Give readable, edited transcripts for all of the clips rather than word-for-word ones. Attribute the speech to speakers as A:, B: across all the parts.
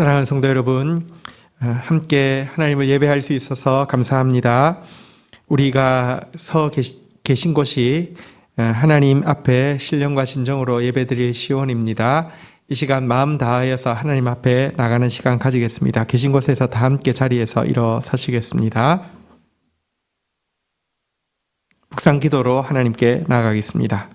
A: 사랑하는 성도 여러분, 함께 하나님을 예배할 수 있어서 감사합니다. 우리가 서 계신 곳이 하나님 앞에 신령과 진정으로 예배드릴 시온입니다. 이 시간 마음 다하여서 하나님 앞에 나가는 시간 가지겠습니다. 계신 곳에서 다 함께 자리에서 일어서시겠습니다. 묵상 기도로 하나님께 나아가겠습니다.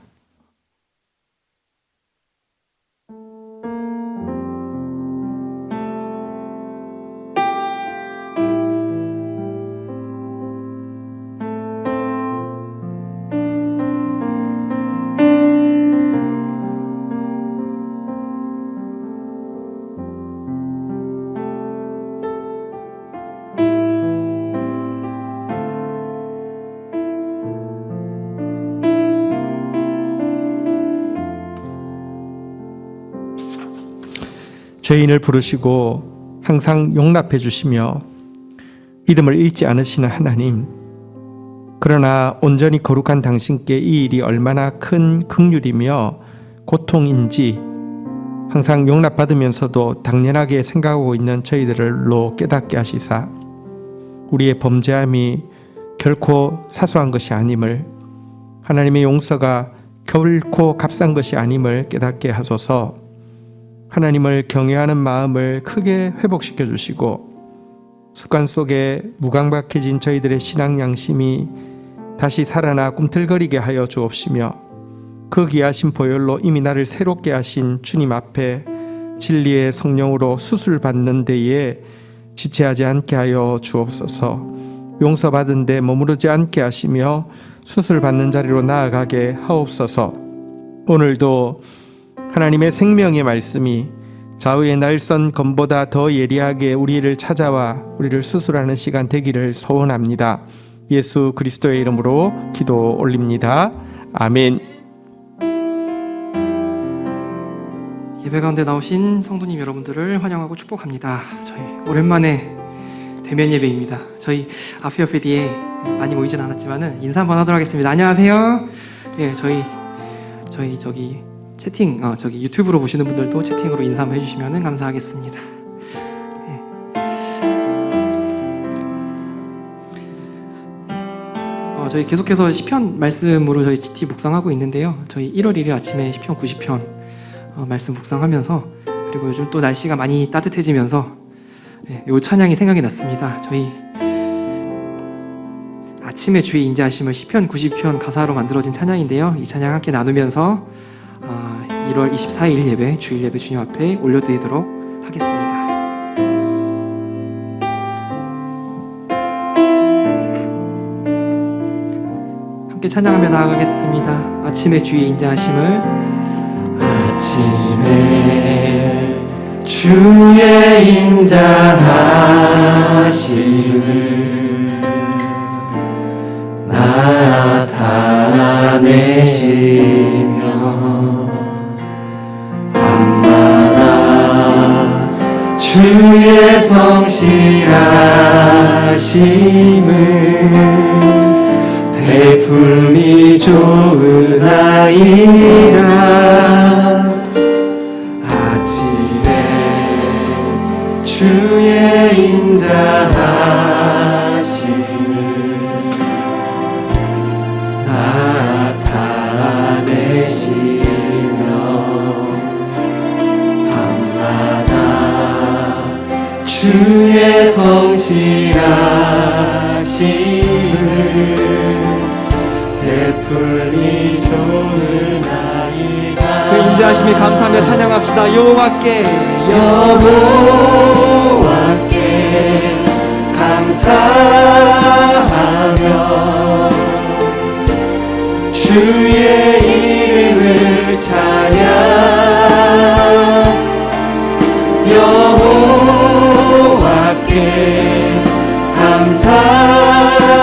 A: 죄인을 부르시고 항상 용납해 주시며 믿음을 잃지 않으시는 하나님, 그러나 온전히 거룩한 당신께 이 일이 얼마나 큰 긍휼이며 고통인지 항상 용납받으면서도 당연하게 생각하고 있는 저희들로 깨닫게 하시사 우리의 범죄함이 결코 사소한 것이 아님을, 하나님의 용서가 결코 값싼 것이 아님을 깨닫게 하소서. 하나님을 경외하는 마음을 크게 회복시켜 주시고 습관 속에 무감각해진 저희들의 신앙 양심이 다시 살아나 꿈틀거리게 하여 주옵시며, 그 귀하신 보혈로 이미 나를 새롭게 하신 주님 앞에 진리의 성령으로 수술받는 데에 지체하지 않게 하여 주옵소서. 용서받은 데 머무르지 않게 하시며 수술받는 자리로 나아가게 하옵소서. 오늘도 하나님의 생명의 말씀이 좌우의 날선 검보다 더 예리하게 우리를 찾아와 우리를 수술하는 시간 되기를 소원합니다. 예수 그리스도의 이름으로 기도 올립니다. 아멘.
B: 예배 가운데 나오신 성도님 여러분들을 환영하고 축복합니다. 저희 오랜만에 대면 예배입니다. 저희 앞에 옆에 뒤에 많이 모이진 않았지만은 인사 한번 하도록 하겠습니다. 안녕하세요. 예, 저희 채팅, 유튜브로 보시는 분들도 채팅으로 인사 한번 해주시면 감사하겠습니다. 저희 계속해서 시편 말씀으로 저희 GT 묵상하고 있는데요. 저희 1월 1일 아침에 시편 90편 말씀 묵상하면서, 그리고 요즘 또 날씨가 많이 따뜻해지면서 요 찬양이 생각이 났습니다. 저희 아침에 주의 인자하심을 시편 90편 가사로 만들어진 찬양인데요. 이 찬양 함께 나누면서 1월 24일 예배, 주일 예배 주님 앞에 올려드리도록 하겠습니다. 함께 찬양하며 나아가겠습니다. 아침에 주의 인자하심을,
C: 아침에 주의 인자하심을 나타내시며 밤마다 주의 성실하심을 베풀이 좋으나이다. 아침에 주의 인자하심을 나타내시며 밤마다 주의 성실하심을 베풀이 좋으나이다.
B: 그 인자하심에 감사하며 찬양합시다. 여호와께
C: 감사하며 주의 이름을 찬양, 여호와께 감사하며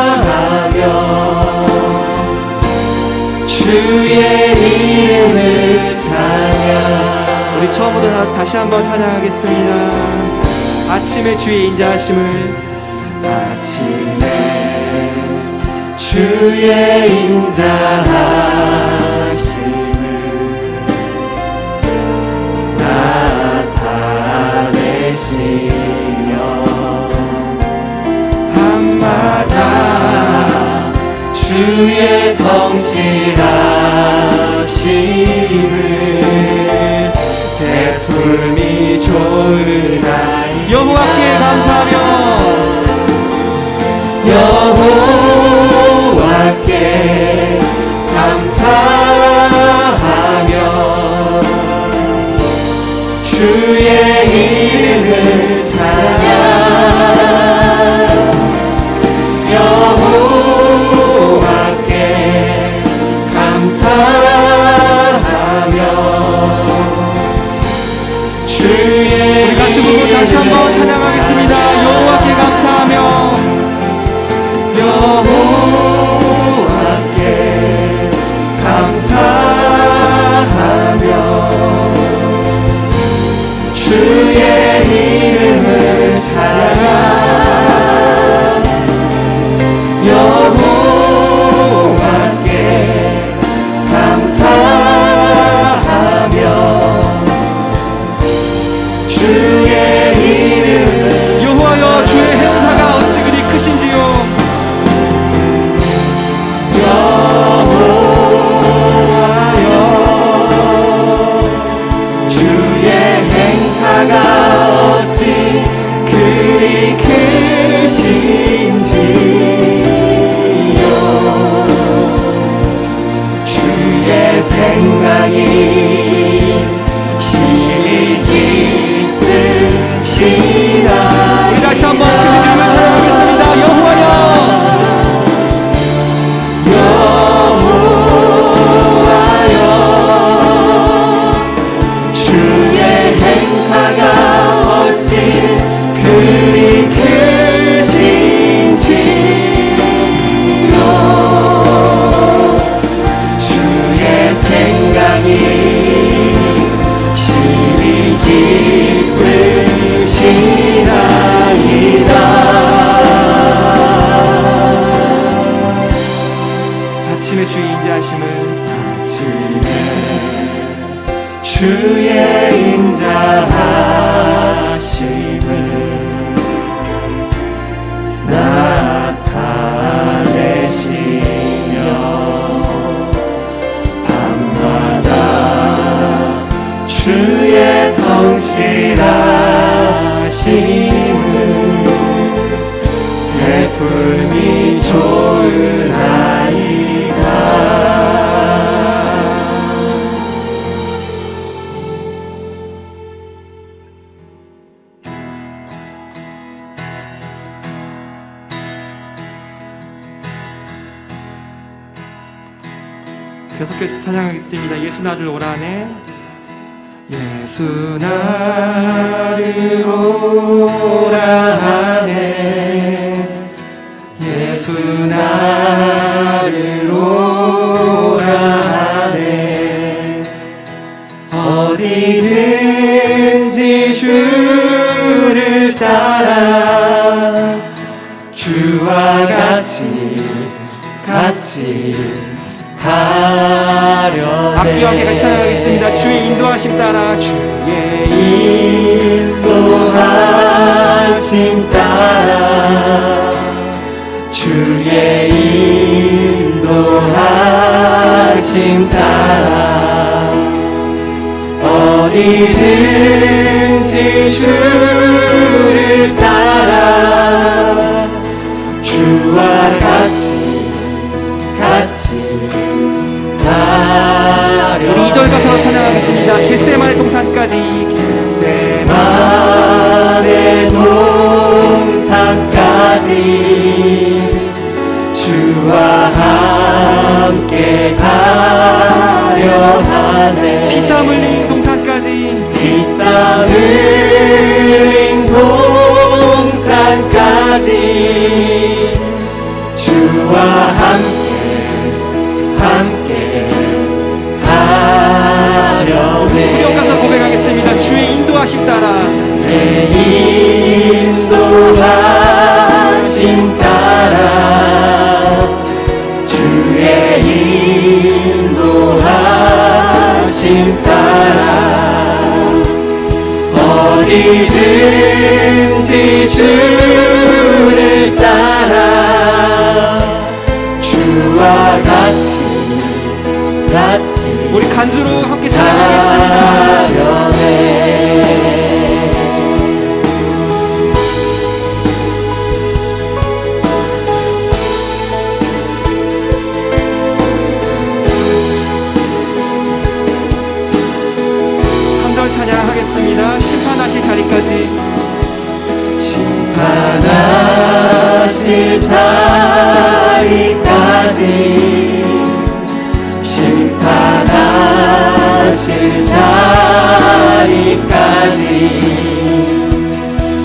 C: 주의 이름을 찬양.
B: 우리 처음부터 다시 한번 찬양하겠습니다. 아침에 주의 인자하심을,
C: 아침에 주의 인자하심을 나타내 되시며 밤마다 주의 성실하심을 베풀미 좋으나이다.
B: 여호와께 감사하며
C: 여호와께 감사하며 주의 이름을 찬양 여호와께 감사하며 주의
B: 우리 같은 부분 다시 한번 찬양하겠습니다. 여호와께 감사하며
C: 여호와께 감사하며 주의 이름을 찬양 여호와께 감사하며 주의 이름을
B: 여호와여 주의 행사가 어찌 그리 크신지요.
C: 여호와여 주의 행사가 어찌 그리 크신지요 주의 생각이 심히 깊으시다.
B: 우리 다시 한번 크신 이름을 찬양하겠습니다. 여호와여
C: 여호와여 주의 행사가 어찌 그리 크신지요 주의 생각이 심히 깊으시나이다.
B: 아침에 주의 인자하심을
C: 아침에 주의 인자하심을 나타내시며 밤마다 주의 성실하심을 베풀미 좋으나이다.
B: 계속해서 찬양하겠습니다. 예수 나를 오라네 예수 나를 오라네 예수 나를 오라네
C: 어디든지 주를 따라 주와 같이 가려네.
B: 악기와 함께 같이 찬양하겠습니다. 주의 인도하심 따라
C: 주의 인도하심 따라 주의 인도하심 따라 어디든지 주를 따라 주와 같이 가려네.
B: 우리 2절 가서 찬양하겠습니다. 겟세마네 동산까지
C: 겟세마네 동산까지 주와 함께 가려 하네.
B: 피땀 흘린 동산까지
C: 피땀 흘린 동산까지 주와 함께 가려네.
B: 후렴 가서 고백하겠습니다. 주의 인도하심 따라
C: 내 인도하심 따라 주의 인도하심 따라 어디든
B: 간주로 함께 찬양하겠습니다. 찬양하겠습니다. 심판하실 자리까지.
C: 심판하실 자리까지 심판하실 자리까지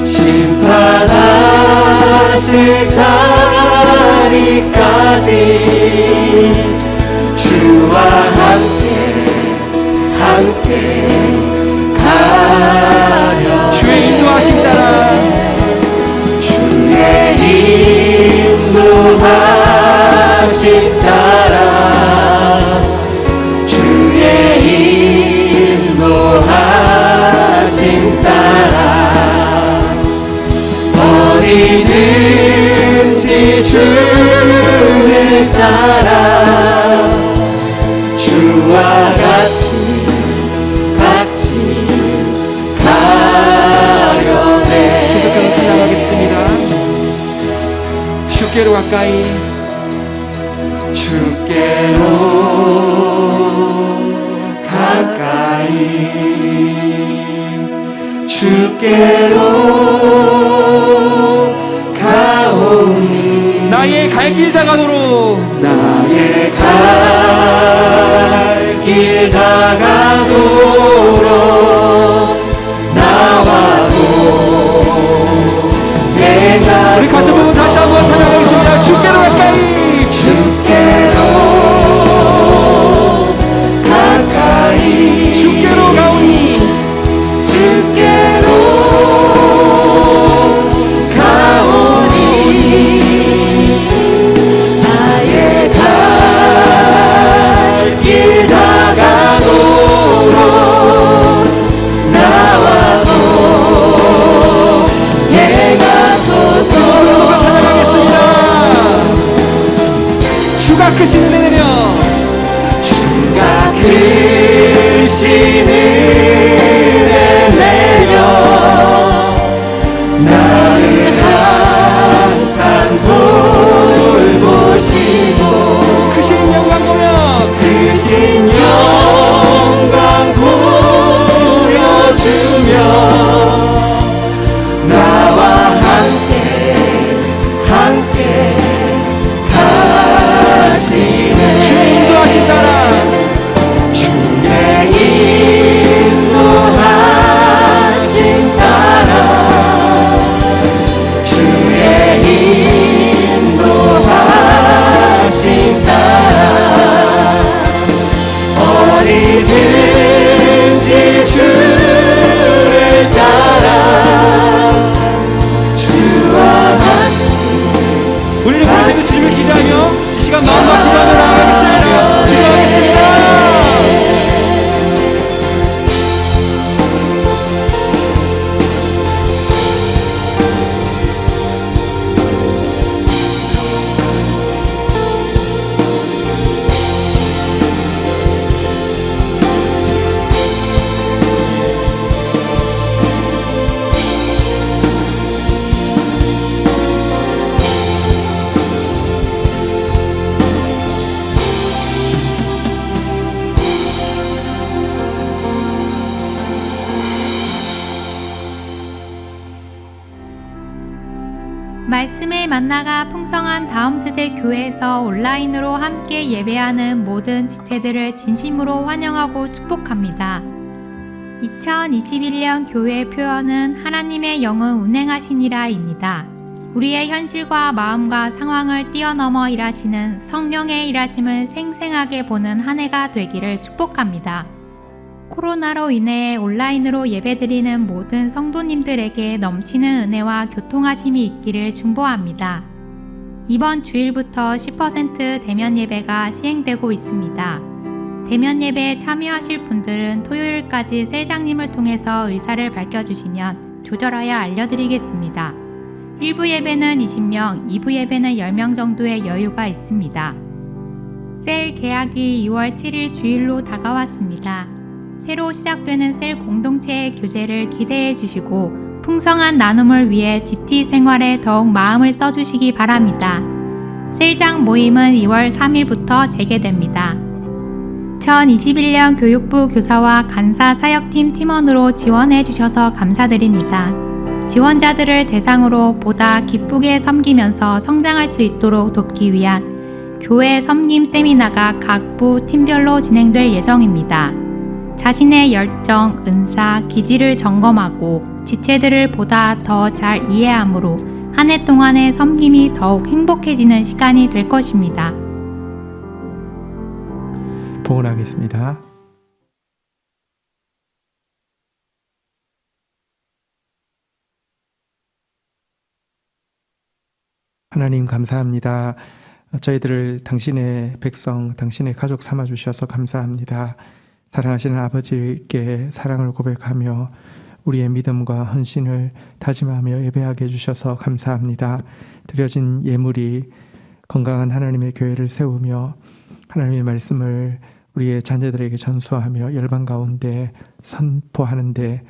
C: 심판하실 자리까지 주와 함께
B: 주의 인도하심 따라
C: 주의 인도하심 따라 주의 인도하심 따라 어디든지 주를 따라 주와 같이
B: 계속해서 찬양하겠습니다. 주께로 가까이
C: 주께로 가까이 주께로 가오니
B: 나의 갈 길 다가도록
C: 나의 갈 길 다가도록 나와도 내가
B: 우리 같은 부분 다시 한번 찬양하겠습니다. 주께로 가까이
C: 가까이
B: 주께로 가오니
C: 주께로 가오니 나의 갈 길 다가도록 나와도 내가 소서
B: 찬양하겠습니다. 주가 크신 은혜 내려
C: 주가 크신 은혜 내려 나를 항상 돌보시고
B: 크신 영광 보며
C: 크신 영광 보여주며 나와 함께 가시네
B: 주의 인도하심 따라
C: 주의 인도하심 따라 주의 인도하심 따라 어디든지 주를 따라 주와 같이
B: 우리를 부르시는 주님을 기대하며 이 시간 마음과 기도하며 나아가겠습니다. 기도하겠습니다.
D: 말씀의 만나가 풍성한 다음 세대 교회에서 온라인으로 함께 예배하는 모든 지체들을 진심으로 환영하고 축복합니다. 2021년 교회의 표어는 하나님의 영은 운행하시니라입니다. 우리의 현실과 마음과 상황을 뛰어넘어 일하시는 성령의 일하심을 생생하게 보는 한 해가 되기를 축복합니다. 코로나로 인해 온라인으로 예배드리는 모든 성도님들에게 넘치는 은혜와 교통하심이 있기를 중보합니다. 이번 주일부터 10% 대면 예배가 시행되고 있습니다. 대면 예배에 참여하실 분들은 토요일까지 셀장님을 통해서 의사를 밝혀주시면 조절하여 알려드리겠습니다. 1부 예배는 20명, 2부 예배는 10명 정도의 여유가 있습니다. 셀 개학이 2월 7일 주일로 다가왔습니다. 새로 시작되는 셀 공동체의 교제를 기대해 주시고 풍성한 나눔을 위해 GT 생활에 더욱 마음을 써주시기 바랍니다. 셀장 모임은 2월 3일부터 재개됩니다. 2021년 교육부 교사와 간사 사역팀 팀원으로 지원해 주셔서 감사드립니다. 지원자들을 대상으로 보다 기쁘게 섬기면서 성장할 수 있도록 돕기 위한 교회 섬김 세미나가 각 부 팀별로 진행될 예정입니다. 자신의 열정, 은사, 기질을 점검하고 지체들을 보다 더 잘 이해함으로 한 해 동안의 섬김이 더욱 행복해지는 시간이 될 것입니다.
A: 봉헌하겠습니다. 하나님 감사합니다. 저희들을 당신의 백성, 당신의 가족 삼아주셔서 감사합니다. 사랑하시는 아버지께 사랑을 고백하며 우리의 믿음과 헌신을 다짐하며 예배하게 해주셔서 감사합니다. 드려진 예물이 건강한 하나님의 교회를 세우며 하나님의 말씀을 우리의 자녀들에게 전수하며 열방 가운데 선포하는데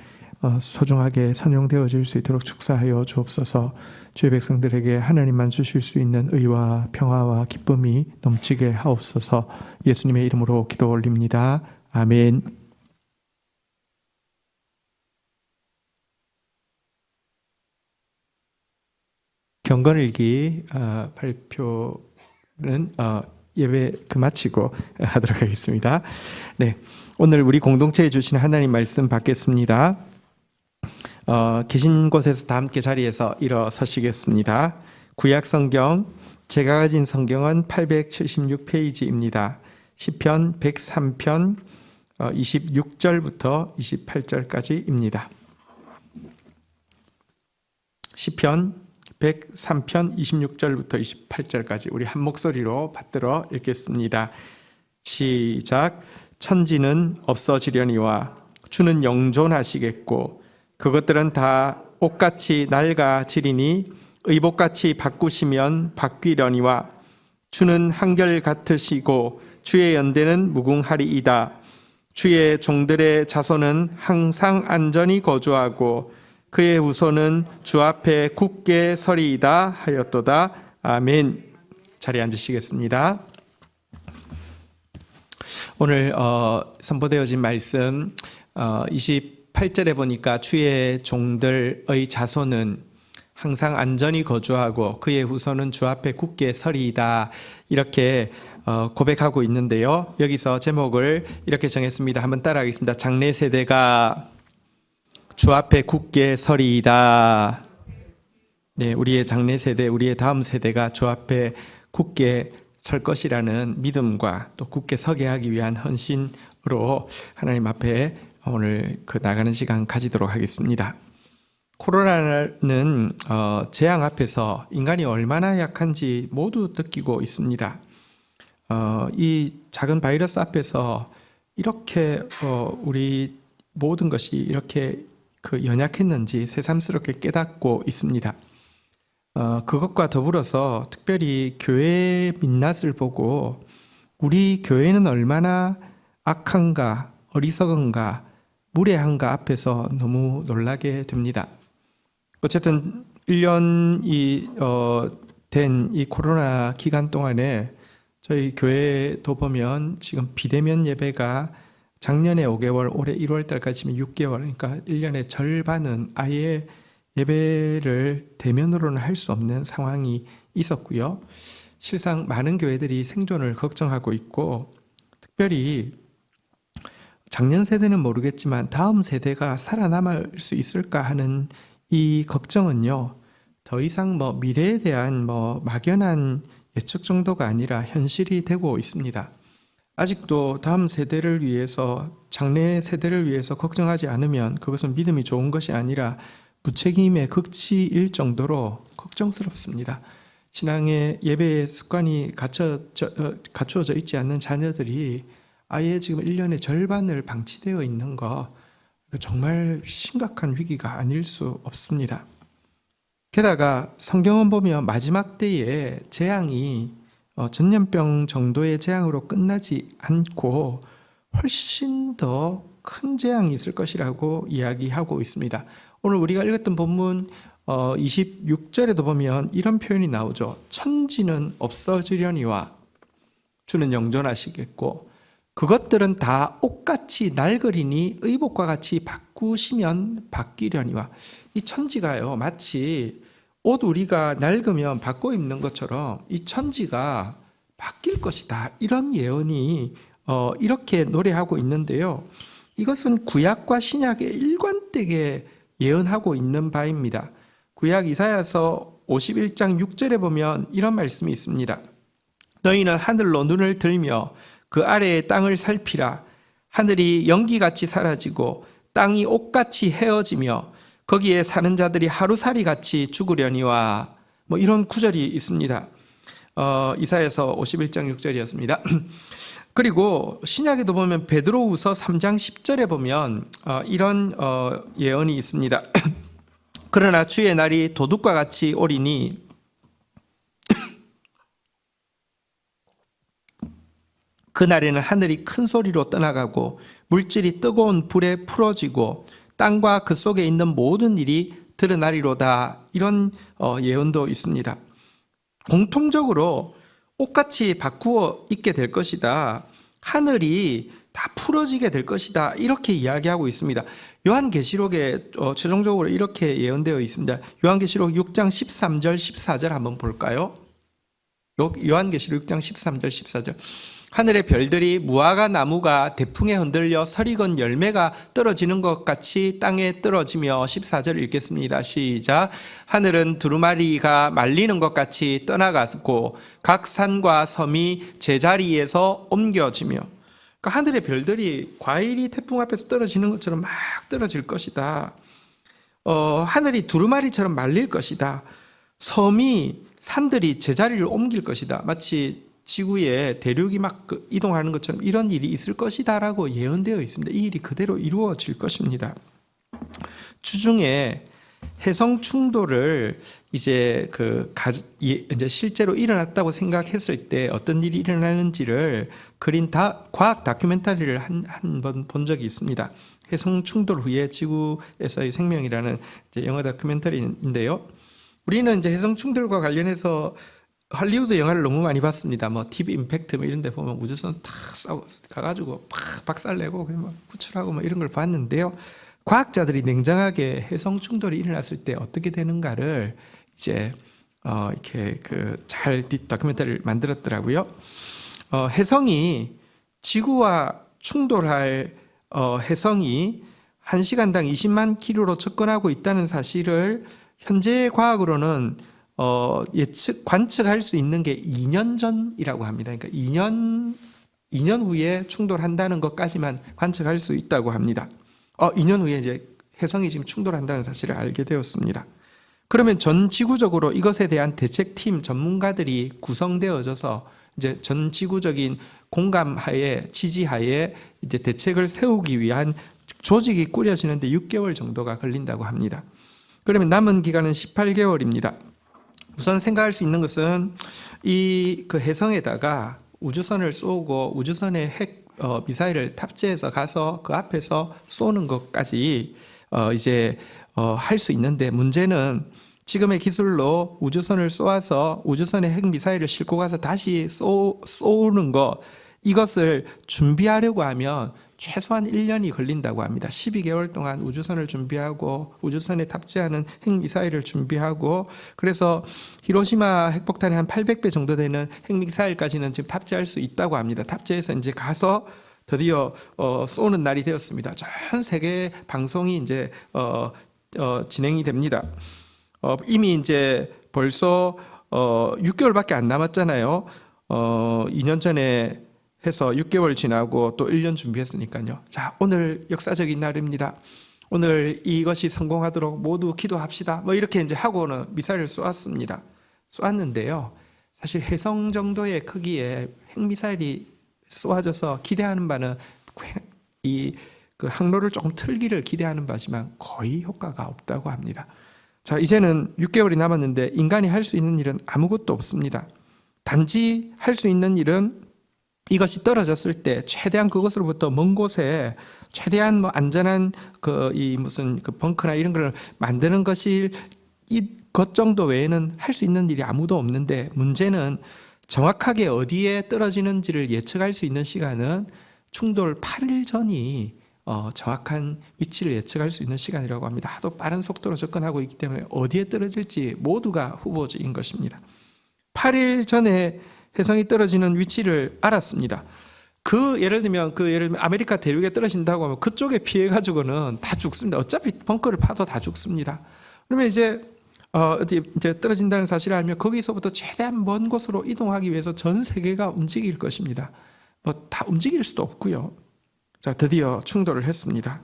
A: 소중하게 선용되어질 수 있도록 축사하여 주옵소서. 주의 백성들에게 하나님만 주실 수 있는 의와 평화와 기쁨이 넘치게 하옵소서. 예수님의 이름으로 기도 올립니다. 아멘. 경건일기 발표는 예배 마치고 하도록 하겠습니다. 네, 오늘 우리 공동체에 주신 하나님 말씀 받겠습니다. 계신 곳에서 다 함께 자리에서 일어서시겠습니다. 구약 성경, 제가 가진 성경은 876페이지입니다. 시편 103편 26절부터 28절까지입니다. 시편 103편 26절부터 28절까지 우리 한 목소리로 받들어 읽겠습니다. 시작. 천지는 없어지려니와 주는 영존하시겠고 그것들은 다 옷같이 낡아지리니 의복같이 바꾸시면 바뀌려니와 주는 한결같으시고 주의 연대는 무궁하리이다. 주의 종들의 자손은 항상 안전히 거주하고 그의 후손은 주 앞에 굳게 서리이다 하였도다. 아멘. 자리에 앉으시겠습니다. 오늘 선포되어진 말씀 28절에 보니까 주의 종들의 자손은 항상 안전히 거주하고 그의 후손은 주 앞에 굳게 서리이다 이렇게 고백하고 있는데요. 여기서 제목을 이렇게 정했습니다. 한번 따라하겠습니다. 장래 세대가 주 앞에 굳게 서리이다. 네, 우리의 장래 세대, 우리의 다음 세대가 주 앞에 굳게 설 것이라는 믿음과 또 굳게 서게 하기 위한 헌신으로 하나님 앞에 오늘 나가는 시간 가지도록 하겠습니다. 코로나는 재앙 앞에서 인간이 얼마나 약한지 모두 느끼고 있습니다. 이 작은 바이러스 앞에서 이렇게 우리 모든 것이 이렇게 연약했는지 새삼스럽게 깨닫고 있습니다. 그것과 더불어서 특별히 교회의 민낯을 보고 우리 교회는 얼마나 악한가, 어리석은가, 무례한가 앞에서 너무 놀라게 됩니다. 어쨌든 1년이 된 이 코로나 기간 동안에 저희 교회도 보면 지금 비대면 예배가 작년에 5개월, 올해 1월 달까지면 6개월, 그러니까 1년의 절반은 아예 예배를 대면으로는 할 수 없는 상황이 있었고요. 실상 많은 교회들이 생존을 걱정하고 있고, 특별히 작년 세대는 모르겠지만 다음 세대가 살아남을 수 있을까 하는 이 걱정은요, 더 이상 미래에 대한 막연한 예측 정도가 아니라 현실이 되고 있습니다. 아직도 다음 세대를 위해서, 장래 세대를 위해서 걱정하지 않으면 그것은 믿음이 좋은 것이 아니라 무책임의 극치일 정도로 걱정스럽습니다. 신앙의 예배의 습관이 갖추어져 있지 않는 자녀들이 아예 지금 1년의 절반을 방치되어 있는 거 정말 심각한 위기가 아닐 수 없습니다. 게다가 성경은 보면 마지막 때에 재앙이 전염병 정도의 재앙으로 끝나지 않고 훨씬 더 큰 재앙이 있을 것이라고 이야기하고 있습니다. 오늘 우리가 읽었던 본문 26절에도 보면 이런 표현이 나오죠. 천지는 없어지려니와 주는 영존하시겠고 그것들은 다 옷같이 낡으리니 의복과 같이 바꾸시면 바뀌려니와. 이 천지가요, 마치 옷 우리가 낡으면 바꿔 입는 것처럼 이 천지가 바뀔 것이다, 이런 예언이 이렇게 노래하고 있는데요. 이것은 구약과 신약의 일관되게 예언하고 있는 바입니다. 구약 이사야서 51장 6절에 보면 이런 말씀이 있습니다. 너희는 하늘로 눈을 들며 그 아래의 땅을 살피라. 하늘이 연기같이 사라지고 땅이 옷같이 헤어지며 거기에 사는 자들이 하루살이같이 죽으려니와. 이런 구절이 있습니다. 이사야서 51장 6절이었습니다. 그리고 신약에도 보면 베드로후서 3장 10절에 보면 이런 예언이 있습니다. 그러나 주의 날이 도둑과 같이 오리니 그날에는 하늘이 큰 소리로 떠나가고 물질이 뜨거운 불에 풀어지고 땅과 그 속에 있는 모든 일이 드러나리로다. 이런 예언도 있습니다. 공통적으로 옷같이 바꾸어 입게 될 것이다. 하늘이 다 풀어지게 될 것이다. 이렇게 이야기하고 있습니다. 요한계시록에 최종적으로 이렇게 예언되어 있습니다. 요한계시록 6장 13절 14절 한번 볼까요? 요한계시록 6장 13절 14절. 하늘의 별들이 무화과 나무가 대풍에 흔들려 설익은 열매가 떨어지는 것 같이 땅에 떨어지며. 14절 읽겠습니다. 시작. 하늘은 두루마리가 말리는 것 같이 떠나갔고 각 산과 섬이 제자리에서 옮겨지며. 그러니까 하늘의 별들이 과일이 태풍 앞에서 떨어지는 것처럼 막 떨어질 것이다. 하늘이 두루마리처럼 말릴 것이다. 섬이 산들이 제자리를 옮길 것이다. 마치 지구에 대륙이 막 이동하는 것처럼 이런 일이 있을 것이다라고 예언되어 있습니다. 이 일이 그대로 이루어질 것입니다. 주중에 해성 충돌을 이제 실제로 일어났다고 생각했을 때 어떤 일이 일어나는지를 그린 과학 다큐멘터리를 한 번 본 적이 있습니다. 해성 충돌 후에 지구에서의 생명이라는 영화 다큐멘터리인데요. 우리는 이제 해성 충돌과 관련해서 할리우드 영화를 너무 많이 봤습니다. 딥 임팩트 이런 데 보면 우주선 탁 가가지고 팍 박살내고 그냥 구출하고 이런 걸 봤는데요. 과학자들이 냉정하게 해성 충돌이 일어났을 때 어떻게 되는가를 이제 이렇게 잘 다큐멘터리를 만들었더라고요. 해성이 지구와 충돌할 해성이 1시간당 20만 킬로로 접근하고 있다는 사실을 현재의 과학으로는 관측할 수 있는 게 2년 전이라고 합니다. 그러니까 2년 후에 충돌한다는 것까지만 관측할 수 있다고 합니다. 2년 후에 이제 해성이 지금 충돌한다는 사실을 알게 되었습니다. 그러면 전 지구적으로 이것에 대한 대책팀 전문가들이 구성되어져서 이제 전 지구적인 공감하에 지지하에 이제 대책을 세우기 위한 조직이 꾸려지는데 6개월 정도가 걸린다고 합니다. 그러면 남은 기간은 18개월입니다. 우선 생각할 수 있는 것은 그 해성에다가 우주선을 쏘고 우주선에 핵 미사일을 탑재해서 가서 그 앞에서 쏘는 것까지 이제 할 수 있는데, 문제는 지금의 기술로 우주선을 쏘아서 우주선에 핵 미사일을 싣고 가서 다시 쏘는 것, 이것을 준비하려고 하면 최소한 1년이 걸린다고 합니다. 12개월 동안 우주선을 준비하고 우주선에 탑재하는 핵미사일을 준비하고, 그래서 히로시마 핵폭탄의 한 800배 정도 되는 핵미사일까지는 지금 탑재할 수 있다고 합니다. 탑재해서 이제 가서 드디어 쏘는 날이 되었습니다. 전 세계 방송이 이제 진행이 됩니다. 이미 이제 벌써 6개월밖에 안 남았잖아요. 2년 전에 해서 6개월 지나고 또 1년 준비했으니까요. 자, 오늘 역사적인 날입니다. 오늘 이것이 성공하도록 모두 기도합시다. 이렇게 이제 하고는 미사일을 쏘았습니다. 쏘았는데요. 사실 해성 정도의 크기의 핵미사일이 쏘아져서 기대하는 바는 그 항로를 조금 틀기를 기대하는 바지만 거의 효과가 없다고 합니다. 자, 이제는 6개월이 남았는데 인간이 할 수 있는 일은 아무것도 없습니다. 단지 할 수 있는 일은 이것이 떨어졌을 때 최대한 그것으로부터 먼 곳에 최대한 안전한 무슨 벙커나 이런 걸 만드는 것이 이것 정도 외에는 할 수 있는 일이 아무도 없는데, 문제는 정확하게 어디에 떨어지는지를 예측할 수 있는 시간은 충돌 8일 전이 정확한 위치를 예측할 수 있는 시간이라고 합니다. 하도 빠른 속도로 접근하고 있기 때문에 어디에 떨어질지 모두가 후보지인 것입니다. 8일 전에 혜성이 떨어지는 위치를 알았습니다. 예를 들면 아메리카 대륙에 떨어진다고 하면 그쪽에 피해 가지고는 다 죽습니다. 어차피 벙커를 파도 다 죽습니다. 그러면 이제 떨어진다는 사실을 알면 거기서부터 최대한 먼 곳으로 이동하기 위해서 전 세계가 움직일 것입니다. 다 움직일 수도 없고요. 자, 드디어 충돌을 했습니다.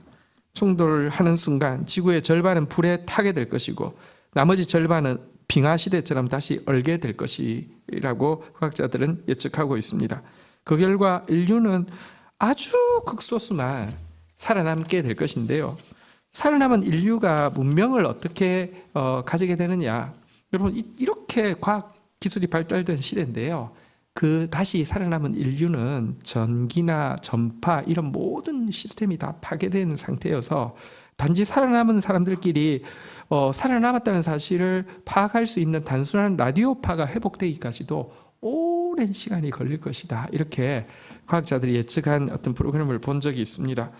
A: 충돌하는 순간 지구의 절반은 불에 타게 될 것이고 나머지 절반은 빙하 시대처럼 다시 얼게 될 것이라고 과학자들은 예측하고 있습니다. 그 결과 인류는 아주 극소수만 살아남게 될 것인데요. 살아남은 인류가 문명을 어떻게 가지게 되느냐. 여러분, 이렇게 과학 기술이 발달된 시대인데요. 다시 살아남은 인류는 전기나 전파 이런 모든 시스템이 다 파괴된 상태여서 단지 살아남은 사람들끼리 살아남았다는 사실을 파악할 수 있는 단순한 라디오파가 회복되기까지도 오랜 시간이 걸릴 것이다. 이렇게 과학자들이 예측한 어떤 프로그램을 본 적이 있습니다.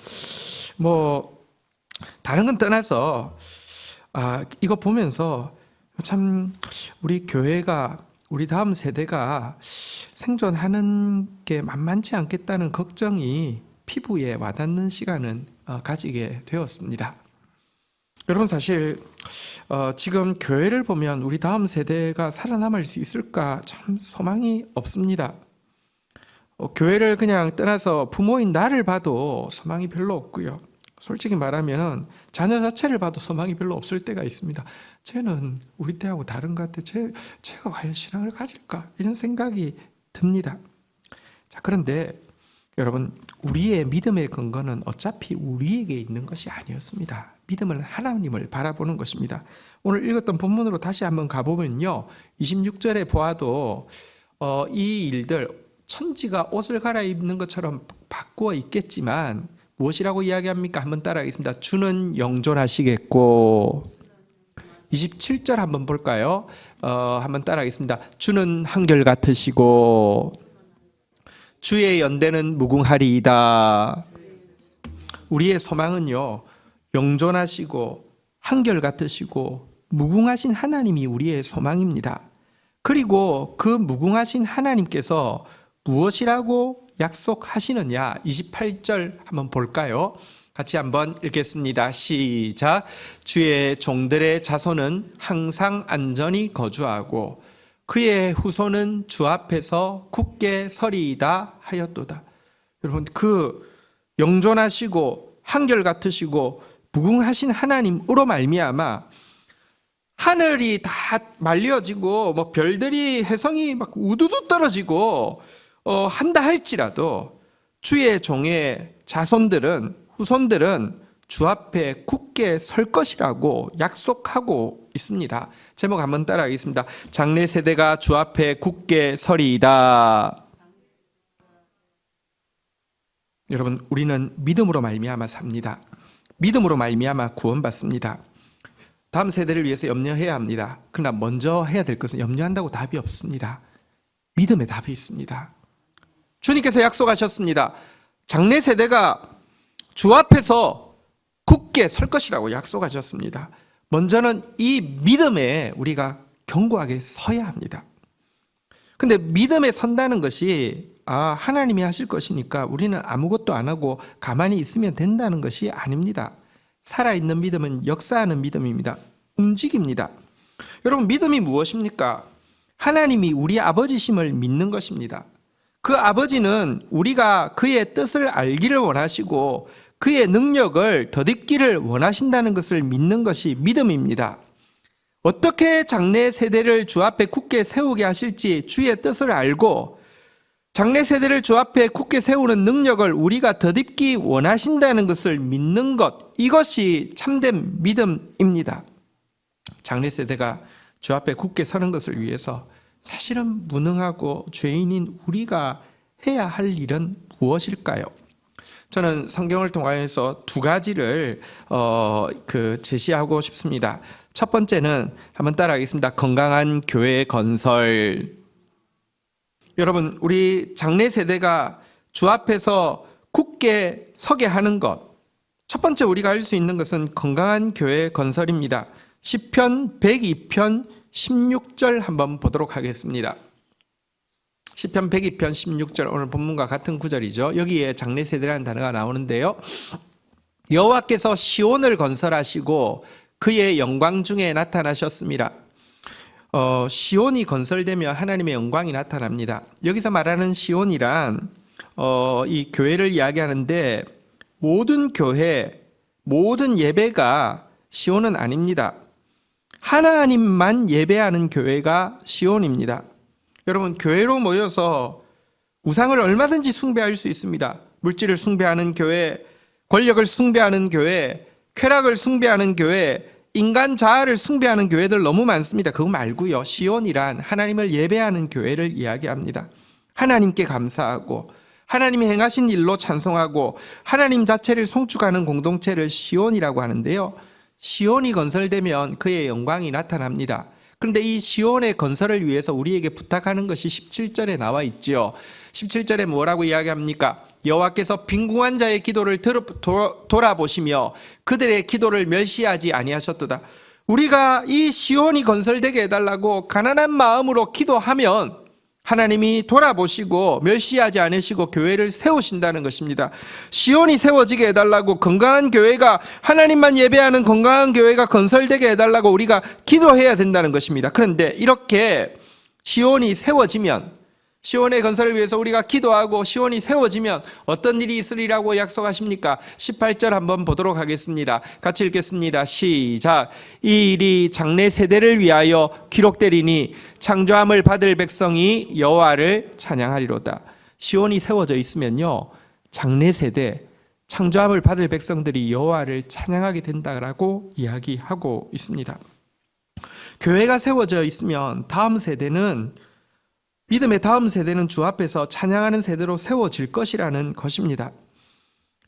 A: 다른 건 떠나서 이거 보면서 참 우리 교회가, 우리 다음 세대가 생존하는 게 만만치 않겠다는 걱정이 피부에 와닿는 시간은 가지게 되었습니다. 여러분, 사실 지금 교회를 보면 우리 다음 세대가 살아남을 수 있을까 참 소망이 없습니다. 교회를 그냥 떠나서 부모인 나를 봐도 소망이 별로 없고요. 솔직히 말하면 자녀 자체를 봐도 소망이 별로 없을 때가 있습니다. 쟤는 우리 때하고 다른 것 같아. 쟤가 과연 신앙을 가질까? 이런 생각이 듭니다. 자, 그런데 여러분, 우리의 믿음의 근거는 어차피 우리에게 있는 것이 아니었습니다. 믿음은 하나님을 바라보는 것입니다. 오늘 읽었던 본문으로 다시 한번 가보면요, 26절에 보아도 이 일들, 천지가 옷을 갈아입는 것처럼 바꾸어 있겠지만 무엇이라고 이야기합니까? 한번 따라하겠습니다. 주는 영존하시겠고, 27절 한번 볼까요? 한번 따라하겠습니다. 주는 한결같으시고 주의 연대는 무궁하리이다. 우리의 소망은요, 영존하시고 한결같으시고 무궁하신 하나님이 우리의 소망입니다. 그리고 그 무궁하신 하나님께서 무엇이라고 약속하시느냐, 28절 한번 볼까요? 같이 한번 읽겠습니다. 시작. 주의 종들의 자손은 항상 안전히 거주하고 그의 후손은 주 앞에서 굳게 서리이다 하였도다. 여러분, 그 영존하시고 한결같으시고 무궁하신 하나님으로 말미암아 하늘이 다 말려지고 별들이, 혜성이 막 우두두 떨어지고 한다 할지라도 주의 종의 자손들은, 후손들은 주 앞에 굳게 설 것이라고 약속하고 있습니다. 제목 한번 따라하겠습니다. 장래 세대가 주 앞에 굳게 서리이다. 여러분, 우리는 믿음으로 말미암아 삽니다. 믿음으로 말미암아 구원받습니다. 다음 세대를 위해서 염려해야 합니다. 그러나 먼저 해야 될 것은 염려한다고 답이 없습니다. 믿음의 답이 있습니다. 주님께서 약속하셨습니다. 장래 세대가 주 앞에서 굳게 설 것이라고 약속하셨습니다. 먼저는 이 믿음에 우리가 견고하게 서야 합니다. 근데 믿음에 선다는 것이 하나님이 하실 것이니까 우리는 아무것도 안 하고 가만히 있으면 된다는 것이 아닙니다. 살아있는 믿음은 역사하는 믿음입니다. 움직입니다. 여러분, 믿음이 무엇입니까? 하나님이 우리 아버지심을 믿는 것입니다. 그 아버지는 우리가 그의 뜻을 알기를 원하시고 그의 능력을 덧입기를 원하신다는 것을 믿는 것이 믿음입니다. 어떻게 장래 세대를 주 앞에 굳게 세우게 하실지 주의 뜻을 알고 장래 세대를 주 앞에 굳게 세우는 능력을 우리가 덧입기 원하신다는 것을 믿는 것, 이것이 참된 믿음입니다. 장래 세대가 주 앞에 굳게 서는 것을 위해서 사실은 무능하고 죄인인 우리가 해야 할 일은 무엇일까요? 저는 성경을 통하여서 두 가지를 제시하고 싶습니다. 첫 번째는 한번 따라하겠습니다. 건강한 교회 건설. 여러분, 우리 장래 세대가 주 앞에서 굳게 서게 하는 것. 첫 번째 우리가 할 수 있는 것은 건강한 교회 건설입니다. 시편 102편 16절 한번 보도록 하겠습니다. 시편 102편 16절, 오늘 본문과 같은 구절이죠. 여기에 장래 세대라는 단어가 나오는데요. 여호와께서 시온을 건설하시고 그의 영광 중에 나타나셨습니다. 시온이 건설되면 하나님의 영광이 나타납니다. 여기서 말하는 시온이란 이 교회를 이야기하는데, 모든 교회, 모든 예배가 시온은 아닙니다. 하나님만 예배하는 교회가 시온입니다. 여러분, 교회로 모여서 우상을 얼마든지 숭배할 수 있습니다. 물질을 숭배하는 교회, 권력을 숭배하는 교회, 쾌락을 숭배하는 교회, 인간 자아를 숭배하는 교회들 너무 많습니다. 그거 말고요, 시온이란 하나님을 예배하는 교회를 이야기합니다. 하나님께 감사하고 하나님이 행하신 일로 찬송하고 하나님 자체를 송축하는 공동체를 시온이라고 하는데요, 시온이 건설되면 그의 영광이 나타납니다. 그런데 이 시온의 건설을 위해서 우리에게 부탁하는 것이 17절에 나와 있지요. 17절에 뭐라고 이야기합니까? 여호와께서 빈궁한 자의 기도를 돌아보시며 그들의 기도를 멸시하지 아니하셨도다. 우리가 이 시온이 건설되게 해달라고 가난한 마음으로 기도하면 하나님이 돌아보시고 멸시하지 않으시고 교회를 세우신다는 것입니다. 시온이 세워지게 해달라고, 건강한 교회가, 하나님만 예배하는 건강한 교회가 건설되게 해달라고 우리가 기도해야 된다는 것입니다. 그런데 이렇게 시온이 세워지면, 시온의 건설을 위해서 우리가 기도하고 시온이 세워지면 어떤 일이 있으리라고 약속하십니까? 18절 한번 보도록 하겠습니다. 같이 읽겠습니다. 시작. 이 일이 장래 세대를 위하여 기록되리니 창조함을 받을 백성이 여호와를 찬양하리로다. 시온이 세워져 있으면요, 장래 세대, 창조함을 받을 백성들이 여호와를 찬양하게 된다라고 이야기하고 있습니다. 교회가 세워져 있으면 다음 세대는, 믿음의 다음 세대는 주 앞에서 찬양하는 세대로 세워질 것이라는 것입니다.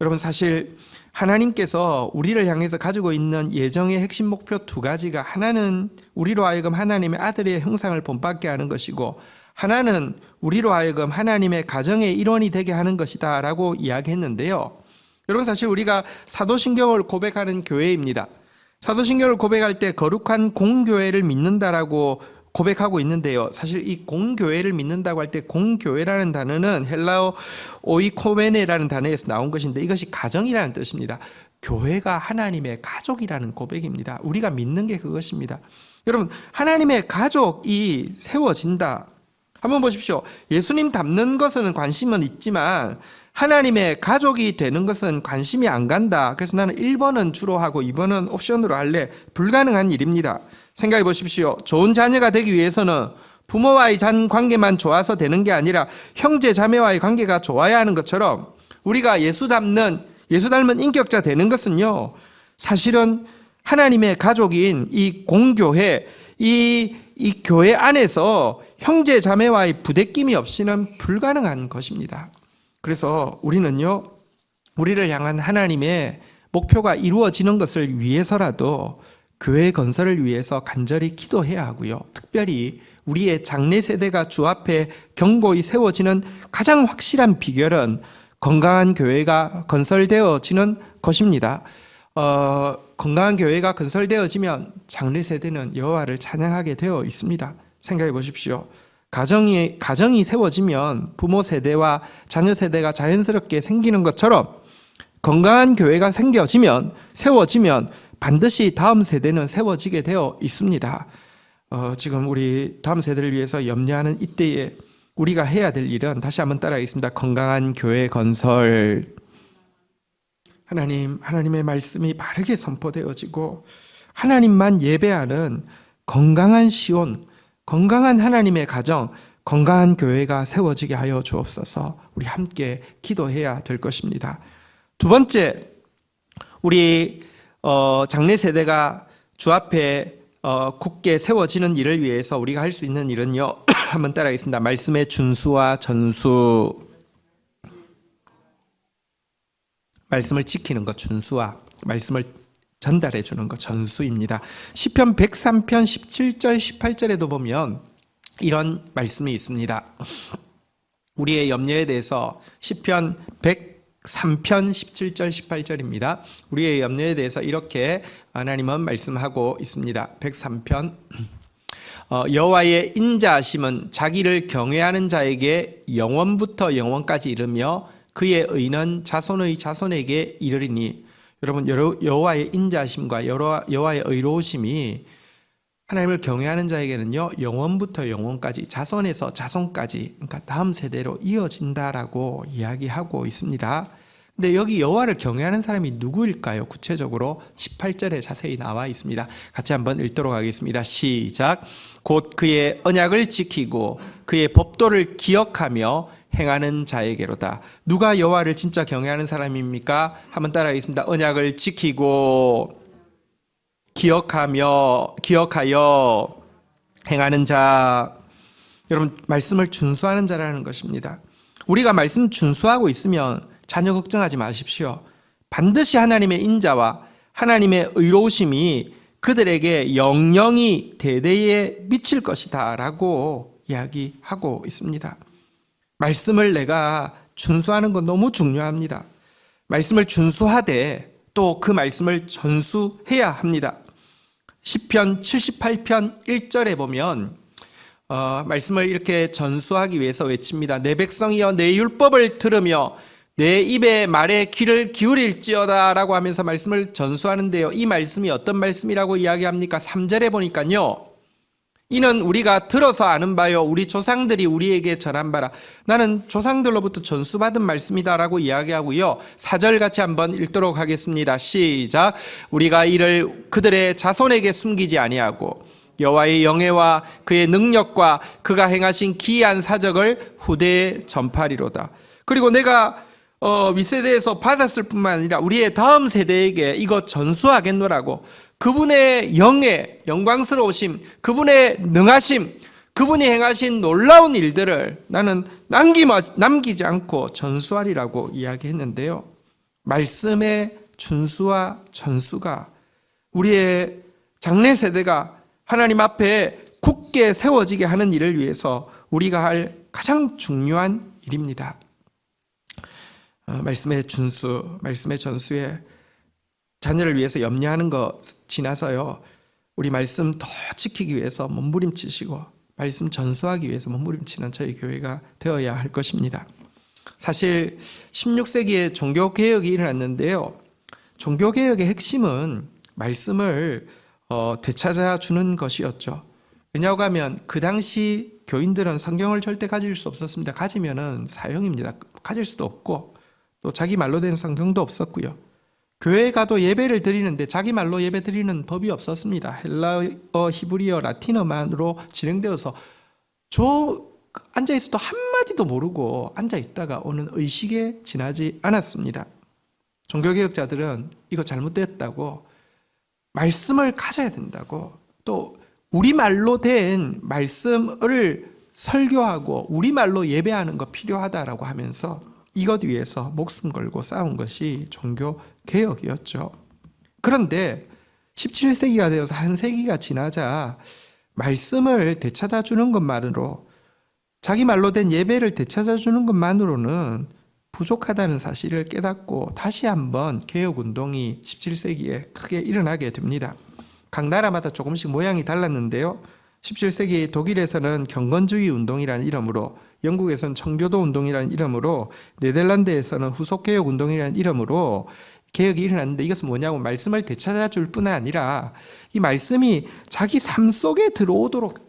A: 여러분, 사실 하나님께서 우리를 향해서 가지고 있는 예정의 핵심 목표 두 가지가, 하나는 우리로 하여금 하나님의 아들의 형상을 본받게 하는 것이고, 하나는 우리로 하여금 하나님의 가정의 일원이 되게 하는 것이다 라고 이야기했는데요, 여러분, 사실 우리가 사도신경을 고백하는 교회입니다. 사도신경을 고백할 때 거룩한 공교회를 믿는다라고 고백하고 있는데요, 사실 이 공교회를 믿는다고 할 때 공교회라는 단어는 헬라어 오이코메네라는 단어에서 나온 것인데, 이것이 가정이라는 뜻입니다. 교회가 하나님의 가족이라는 고백입니다. 우리가 믿는 게 그것입니다. 여러분, 하나님의 가족이 세워진다. 한번 보십시오. 예수님 닮는 것은 관심은 있지만 하나님의 가족이 되는 것은 관심이 안 간다. 그래서 나는 1번은 주로 하고 2번은 옵션으로 할래. 불가능한 일입니다. 생각해 보십시오. 좋은 자녀가 되기 위해서는 부모와의 관계만 좋아서 되는 게 아니라 형제 자매와의 관계가 좋아야 하는 것처럼, 우리가 예수 닮은 인격자 되는 것은요, 사실은 하나님의 가족인 이 공교회, 이 교회 안에서 형제 자매와의 부대낌이 없이는 불가능한 것입니다. 그래서 우리는요, 우리를 향한 하나님의 목표가 이루어지는 것을 위해서라도 교회 건설을 위해서 간절히 기도해야 하고요, 특별히 우리의 장래 세대가 주 앞에 견고히 세워지는 가장 확실한 비결은 건강한 교회가 건설되어지는 것입니다. 건강한 교회가 건설되어지면 장래 세대는 여호와를 찬양하게 되어 있습니다. 생각해 보십시오. 가정이 세워지면 부모 세대와 자녀 세대가 자연스럽게 생기는 것처럼, 건강한 교회가 세워지면 반드시 다음 세대는 세워지게 되어 있습니다. 지금 우리 다음 세대를 위해서 염려하는 이때에 우리가 해야 될 일은, 다시 한번 따라하겠습니다. 건강한 교회 건설. 하나님의 말씀이 바르게 선포되어지고 하나님만 예배하는 건강한 시온, 건강한 하나님의 가정, 건강한 교회가 세워지게 하여 주옵소서. 우리 함께 기도해야 될 것입니다. 두 번째, 우리 장래 세대가 주 앞에 굳게 세워지는 일을 위해서 우리가 할 수 있는 일은요. 한번 따라하겠습니다. 말씀의 준수와 전수. 말씀을 지키는 것 준수와 말씀을 전달해 주는 것 전수입니다. 시편 103편 17절 18절에도 보면 이런 말씀이 있습니다. 우리의 염려에 대해서 시편 103편 17절 18절입니다. 우리의 염려에 대해서 이렇게 하나님은 말씀하고 있습니다. 103편 여호와의 인자하심은 자기를 경외하는 자에게 영원부터 영원까지 이르며 그의 의는 자손의 자손에게 이르리니. 여러분, 여호와의 인자하심과 여호와의 의로우심이 하나님을 경외하는 자에게는요, 영원부터 영원까지, 자손에서 자손까지, 그러니까 다음 세대로 이어진다라고 이야기하고 있습니다. 근데 여기 여호와를 경외하는 사람이 누구일까요? 구체적으로 18절에 자세히 나와 있습니다. 같이 한번 읽도록 하겠습니다. 시작. 곧 그의 언약을 지키고 그의 법도를 기억하며 행하는 자에게로다. 누가 여호와를 진짜 경외하는 사람입니까? 한번 따라하겠습니다. 언약을 지키고 기억하여 행하는 자. 여러분, 말씀을 준수하는 자라는 것입니다. 우리가 말씀 준수하고 있으면 자녀 걱정하지 마십시오. 반드시 하나님의 인자와 하나님의 의로우심이 그들에게 영영이 대대에 미칠 것이다 라고 이야기하고 있습니다. 말씀을 내가 준수하는 건 너무 중요합니다. 말씀을 준수하되 또 그 말씀을 전수해야 합니다. 시편 78편 1절에 보면 말씀을 이렇게 전수하기 위해서 외칩니다. 내 백성이여 내 율법을 들으며 내 입의 말에 귀를 기울일지어다 라고 하면서 말씀을 전수하는데요. 이 말씀이 어떤 말씀이라고 이야기합니까? 3절에 보니까요. 이는 우리가 들어서 아는 바요 우리 조상들이 우리에게 전한 바라. 나는 조상들로부터 전수받은 말씀이다 라고 이야기하고요. 4절 같이 한번 읽도록 하겠습니다. 시작. 우리가 이를 그들의 자손에게 숨기지 아니하고 여호와의 영예와 그의 능력과 그가 행하신 기이한 사적을 후대에 전파리로다. 그리고 내가 윗세대에서 받았을 뿐만 아니라 우리의 다음 세대에게 이것 전수하겠노라고. 그분의 영예, 영광스러우심, 그분의 능하심, 그분이 행하신 놀라운 일들을 나는 남기지 않고 전수하리라고 이야기했는데요. 말씀의 준수와 전수가 우리의 장래 세대가 하나님 앞에 굳게 세워지게 하는 일을 위해서 우리가 할 가장 중요한 일입니다. 말씀의 준수, 말씀의 전수에 자녀를 위해서 염려하는 것 지나서요. 우리 말씀 더 지키기 위해서 몸부림치시고 말씀 전수하기 위해서 몸부림치는 저희 교회가 되어야 할 것입니다. 사실 16세기에 종교개혁이 일어났는데요. 종교개혁의 핵심은 말씀을 되찾아주는 것이었죠. 왜냐하고 하면 그 당시 교인들은 성경을 절대 가질 수 없었습니다. 가지면은 사형입니다. 가질 수도 없고 또 자기 말로 된 성경도 없었고요. 교회에 가도 예배를 드리는데 자기 말로 예배 드리는 법이 없었습니다. 헬라어, 히브리어, 라틴어만으로 진행되어서 앉아있어도 한마디도 모르고 앉아있다가 오는 의식에 지나지 않았습니다. 종교개혁자들은 이거 잘못됐다고, 말씀을 가져야 된다고, 또 우리말로 된 말씀을 설교하고 우리말로 예배하는 거 필요하다라고 하면서 이것 위해서 목숨 걸고 싸운 것이 종교개혁이었죠. 그런데 17세기가 되어서 한 세기가 지나자 말씀을 되찾아주는 것만으로, 자기 말로 된 예배를 되찾아주는 것만으로는 부족하다는 사실을 깨닫고 다시 한번 개혁운동이 17세기에 크게 일어나게 됩니다. 각 나라마다 조금씩 모양이 달랐는데요. 17세기 독일에서는 경건주의 운동이라는 이름으로, 영국에서는 청교도 운동이라는 이름으로, 네덜란드에서는 후속개혁 운동이라는 이름으로 개혁이 일어났는데, 이것은 뭐냐고, 말씀을 되찾아줄 뿐 아니라 이 말씀이 자기 삶 속에 들어오도록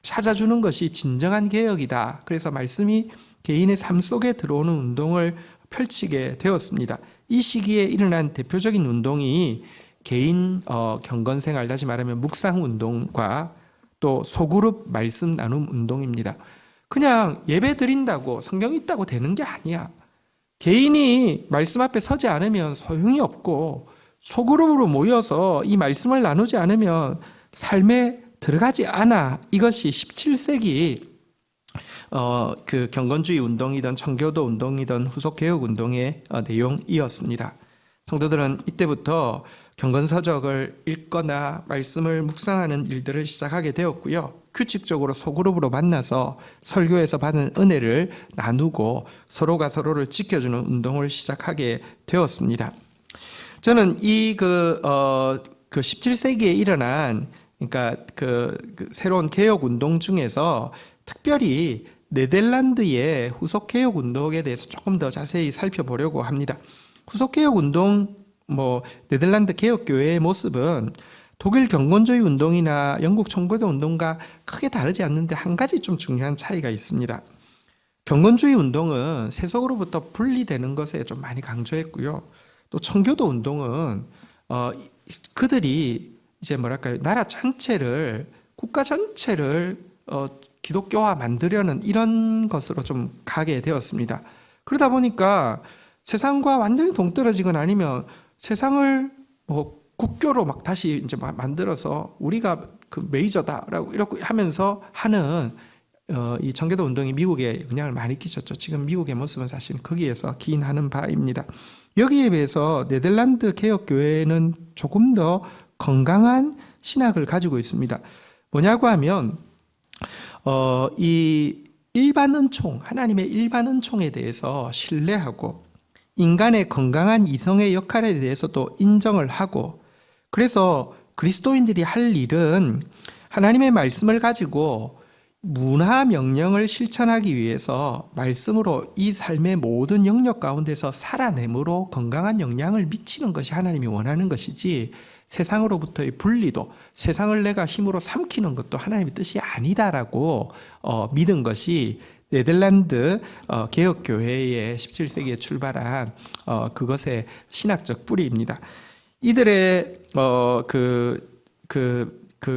A: 찾아주는 것이 진정한 개혁이다. 그래서 말씀이 개인의 삶 속에 들어오는 운동을 펼치게 되었습니다. 이 시기에 일어난 대표적인 운동이 개인 경건생활, 다시 말하면 묵상운동과 또 소그룹 말씀 나눔 운동입니다. 그냥 예배 드린다고 성경 있다고 되는 게 아니야. 개인이 말씀 앞에 서지 않으면 소용이 없고, 소그룹으로 모여서 이 말씀을 나누지 않으면 삶에 들어가지 않아. 이것이 17세기 그 경건주의 운동이든 청교도 운동이든 후속개혁 운동의 내용이었습니다. 성도들은 이때부터 경건서적을 읽거나 말씀을 묵상하는 일들을 시작하게 되었고요. 규칙적으로 소그룹으로 만나서 설교에서 받은 은혜를 나누고 서로가 서로를 지켜주는 운동을 시작하게 되었습니다. 저는 이 17세기에 일어난 그러니까 그 새로운 개혁 운동 중에서 특별히 네덜란드의 후속 개혁 운동에 대해서 조금 더 자세히 살펴보려고 합니다. 후속 개혁 운동, 네덜란드 개혁 교회의 모습은 독일 경건주의 운동이나 영국 청교도 운동과 크게 다르지 않는데 한 가지 좀 중요한 차이가 있습니다. 경건주의 운동은 세속으로부터 분리되는 것에 좀 많이 강조했고요. 또 청교도 운동은 그들이 이제 나라 전체를, 국가 전체를 기독교화 만들려는 이런 것으로 좀 가게 되었습니다. 그러다 보니까 세상과 완전히 동떨어지거나 아니면 세상을 국교로 막 다시 이제 만들어서 우리가 그 메이저다라고 이렇게 하면서 하는 이 청교도 운동이 미국에 영향을 많이 끼쳤죠. 지금 미국의 모습은 사실 거기에서 기인하는 바입니다. 여기에 비해서 네덜란드 개혁교회는 조금 더 건강한 신학을 가지고 있습니다. 뭐냐고 하면 이 일반 은총, 하나님의 일반 은총에 대해서 신뢰하고 인간의 건강한 이성의 역할에 대해서도 인정을 하고, 그래서 그리스도인들이 할 일은 하나님의 말씀을 가지고 문화 명령을 실천하기 위해서 말씀으로 이 삶의 모든 영역 가운데서 살아내므로 건강한 영향을 미치는 것이 하나님이 원하는 것이지, 세상으로부터의 분리도, 세상을 내가 힘으로 삼키는 것도 하나님의 뜻이 아니다라고 믿은 것이 네덜란드 개혁교회의 17세기에 출발한 그것의 신학적 뿌리입니다. 이들의 그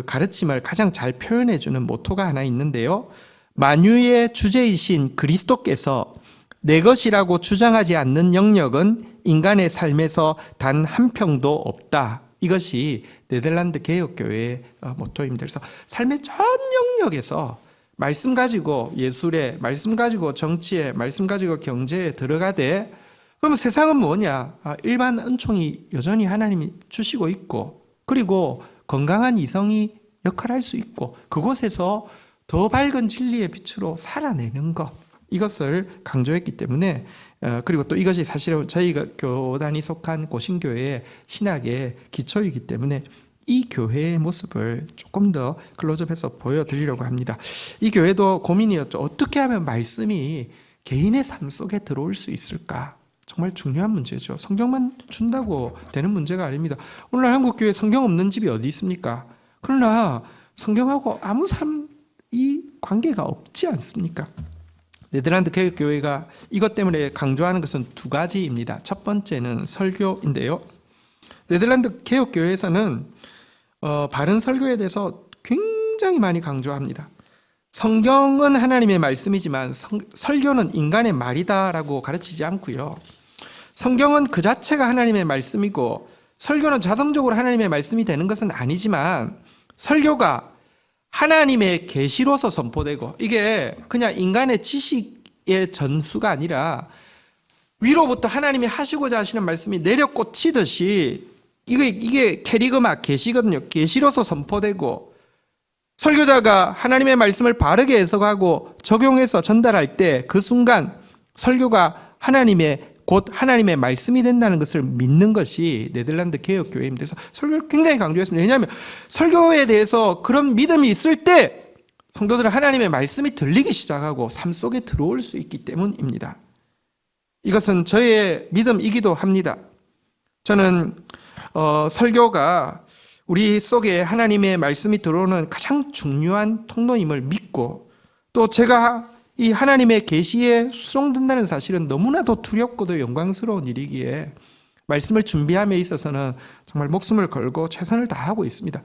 A: 가르침을 가장 잘 표현해주는 모토가 하나 있는데요. 만유의 주제이신 그리스도께서 내 것이라고 주장하지 않는 영역은 인간의 삶에서 단 한 평도 없다. 이것이 네덜란드 개혁교회의 모토입니다. 그래서 삶의 전 영역에서 말씀 가지고 예술에, 말씀 가지고 정치에, 말씀 가지고 경제에 들어가되, 그러면 세상은 뭐냐? 일반 은총이 여전히 하나님이 주시고 있고, 그리고 건강한 이성이 역할할 수 있고, 그곳에서 더 밝은 진리의 빛으로 살아내는 것, 이것을 강조했기 때문에, 그리고 또 이것이 사실은 저희가 교단이 속한 고신교회의 신학의 기초이기 때문에 이 교회의 모습을 조금 더 클로즈업해서 보여드리려고 합니다. 이 교회도 고민이었죠. 어떻게 하면 말씀이 개인의 삶 속에 들어올 수 있을까? 정말 중요한 문제죠. 성경만 준다고 되는 문제가 아닙니다. 오늘날 한국교회 성경 없는 집이 어디 있습니까? 그러나 성경하고 아무 이 관계가 없지 않습니까? 네덜란드 개혁교회가 이것 때문에 강조하는 것은 두 가지입니다. 첫 번째는 설교인데요. 네덜란드 개혁교회에서는 바른 설교에 대해서 굉장히 많이 강조합니다. 성경은 하나님의 말씀이지만 설교는 인간의 말이다라고 가르치지 않고요. 성경은 그 자체가 하나님의 말씀이고 설교는 자동적으로 하나님의 말씀이 되는 것은 아니지만, 설교가 하나님의 계시로서 선포되고, 이게 그냥 인간의 지식의 전수가 아니라 위로부터 하나님이 하시고자 하시는 말씀이 내려 꽂히듯이 이게 캐리그마, 계시거든요. 계시로서 선포되고, 설교자가 하나님의 말씀을 바르게 해석하고 적용해서 전달할 때 그 순간 설교가 곧 하나님의 말씀이 된다는 것을 믿는 것이 네덜란드 개혁교회입니다. 그래서 설교를 굉장히 강조했습니다. 왜냐하면 설교에 대해서 그런 믿음이 있을 때 성도들은 하나님의 말씀이 들리기 시작하고 삶 속에 들어올 수 있기 때문입니다. 이것은 저의 믿음이기도 합니다. 저는 설교가 우리 속에 하나님의 말씀이 들어오는 가장 중요한 통로임을 믿고, 또 제가 이 하나님의 계시에 수용된다는 사실은 너무나도 두렵고도 영광스러운 일이기에 말씀을 준비함에 있어서는 정말 목숨을 걸고 최선을 다하고 있습니다.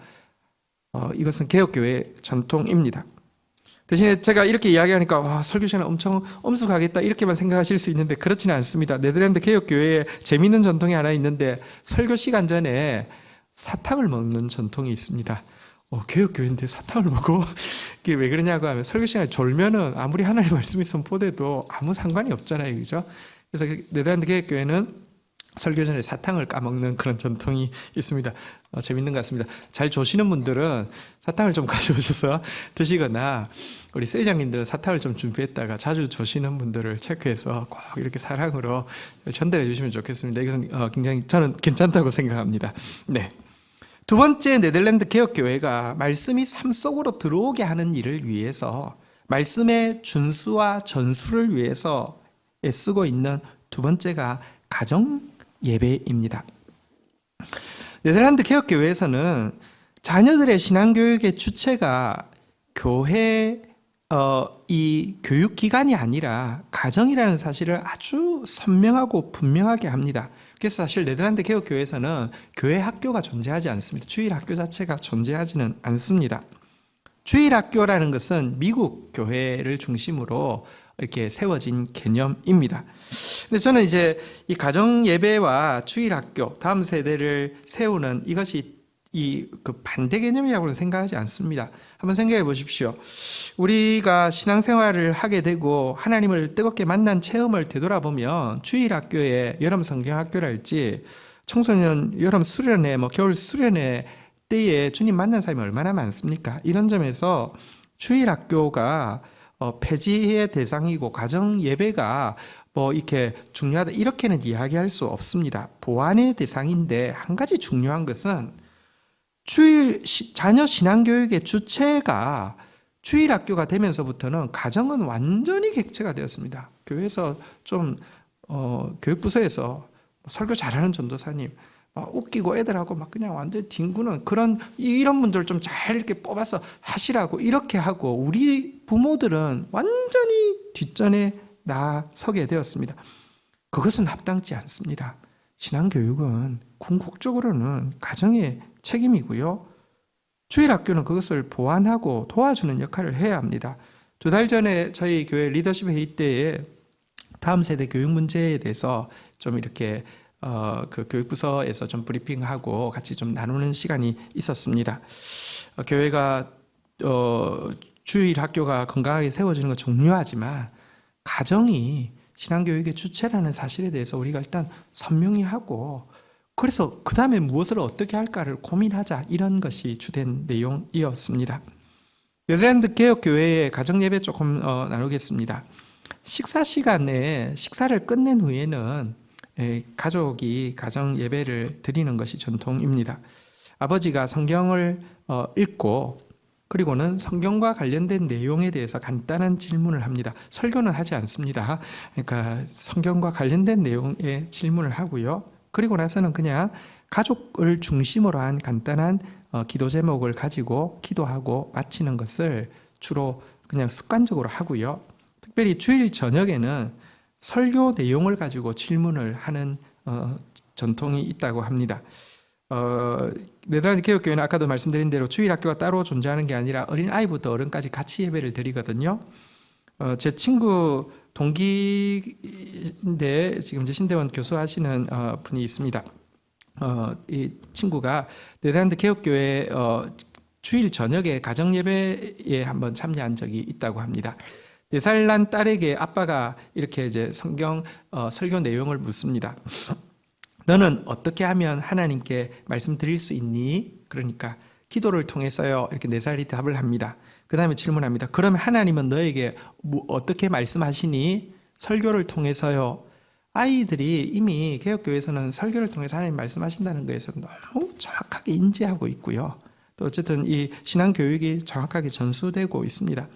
A: 이것은 개혁교회의 전통입니다. 대신에 제가 이렇게 이야기하니까 설교시간은 엄청 엄숙하겠다 이렇게만 생각하실 수 있는데 그렇지는 않습니다. 네덜란드 개혁교회에 재미있는 전통이 하나 있는데 설교 시간 전에 사탕을 먹는 전통이 있습니다. 개혁교회인데 사탕을 먹고 이게 왜 그러냐고 하면 설교 시간에 졸면은 아무리 하나님 말씀이 선포돼도 아무 상관이 없잖아요, 그죠? 그래서 네덜란드 개혁교회는 설교 전에 사탕을 까먹는 그런 전통이 있습니다. 재밌는 것 같습니다. 잘 조시는 분들은 사탕을 좀 가져오셔서 드시거나 우리 셀장님들은 사탕을 좀 준비했다가 자주 조시는 분들을 체크해서 꼭 이렇게 사랑으로 전달해 주시면 좋겠습니다. 이것은 굉장히 저는 괜찮다고 생각합니다. 네. 두 번째, 네덜란드 개혁교회가 말씀이 삶 속으로 들어오게 하는 일을 위해서 말씀의 준수와 전수를 위해서 애쓰고 있는 두 번째가 가정 예배입니다. 네덜란드 개혁교회에서는 자녀들의 신앙교육의 주체가 교회 이 교육기관이 아니라 가정이라는 사실을 아주 선명하고 분명하게 합니다. 그래서 사실 네덜란드 개혁교회에서는 교회 학교가 존재하지 않습니다. 주일 학교 자체가 존재하지는 않습니다. 주일 학교라는 것은 미국 교회를 중심으로 이렇게 세워진 개념입니다. 근데 저는 이제 이 가정 예배와 주일 학교, 다음 세대를 세우는 이것이 그 반대 개념이라고는 생각하지 않습니다. 한번 생각해 보십시오. 우리가 신앙생활을 하게 되고 하나님을 뜨겁게 만난 체험을 되돌아보면 주일 학교에 여름 성경 학교랄지 청소년 여름 수련회, 겨울 수련회 때에 주님 만난 사람이 얼마나 많습니까? 이런 점에서 주일 학교가 폐지의 대상이고 가정 예배가 이렇게 중요하다 이렇게는 이야기할 수 없습니다. 보완의 대상인데 한 가지 중요한 것은 자녀 신앙교육의 주체가 주일 학교가 되면서부터는 가정은 완전히 객체가 되었습니다. 교회에서 좀 교육부서에서 설교 잘하는 전도사님 웃기고 애들하고 그냥 완전히 뒹구는 이런 분들 좀 잘 이렇게 뽑아서 하시라고 이렇게 하고 우리 부모들은 완전히 뒷전에 나서게 되었습니다. 그것은 합당치 않습니다. 신앙교육은 궁극적으로는 가정의 책임이고요. 주일 학교는 그것을 보완하고 도와주는 역할을 해야 합니다. 2달 전에 저희 교회 리더십 회의 때에 다음 세대 교육 문제에 대해서 좀 이렇게 그 교육부서에서 좀 브리핑하고 같이 좀 나누는 시간이 있었습니다. 교회가 주일 학교가 건강하게 세워지는 건 중요하지만 가정이 신앙교육의 주체라는 사실에 대해서 우리가 일단 선명히 하고 그래서 그 다음에 무엇을 어떻게 할까를 고민하자 이런 것이 주된 내용이었습니다. 네덜란드 개혁교회의 가정예배 조금 나누겠습니다. 식사 시간에 식사를 끝낸 후에는 가족이 가정예배를 드리는 것이 전통입니다. 아버지가 성경을 읽고 그리고는 성경과 관련된 내용에 대해서 간단한 질문을 합니다. 설교는 하지 않습니다. 그러니까 성경과 관련된 내용에 질문을 하고요. 그리고 나서는 그냥 가족을 중심으로 한 간단한 기도 제목을 가지고 기도하고 마치는 것을 주로 그냥 습관적으로 하고요. 특별히 주일 저녁에는 설교 내용을 가지고 질문을 하는 전통이 있다고 합니다. 네덜란드 개혁교회는 아까도 말씀드린 대로 주일 학교가 따로 존재하는 게 아니라 어린아이부터 어른까지 같이 예배를 드리거든요. 제 친구 동기인데 지금 이제 신대원 교수하시는 분이 있습니다. 이 친구가 네덜란드 개혁교회 주일 저녁에 가정예배에 한번 참여한 적이 있다고 합니다. 4살 난 딸에게 아빠가 이렇게 이제 성경 설교 내용을 묻습니다. 너는 어떻게 하면 하나님께 말씀 드릴 수 있니? 그러니까 기도를 통해서요. 이렇게 4살이 답을 합니다. 그 다음에 질문합니다. 그러면 하나님은 너에게 어떻게 말씀하시니? 설교를 통해서요. 아이들이 이미 개혁교회에서는 설교를 통해서 하나님 말씀하신다는 것에서 너무 정확하게 인지하고 있고요. 또 어쨌든 이 신앙교육이 정확하게 전수되고 있습니다.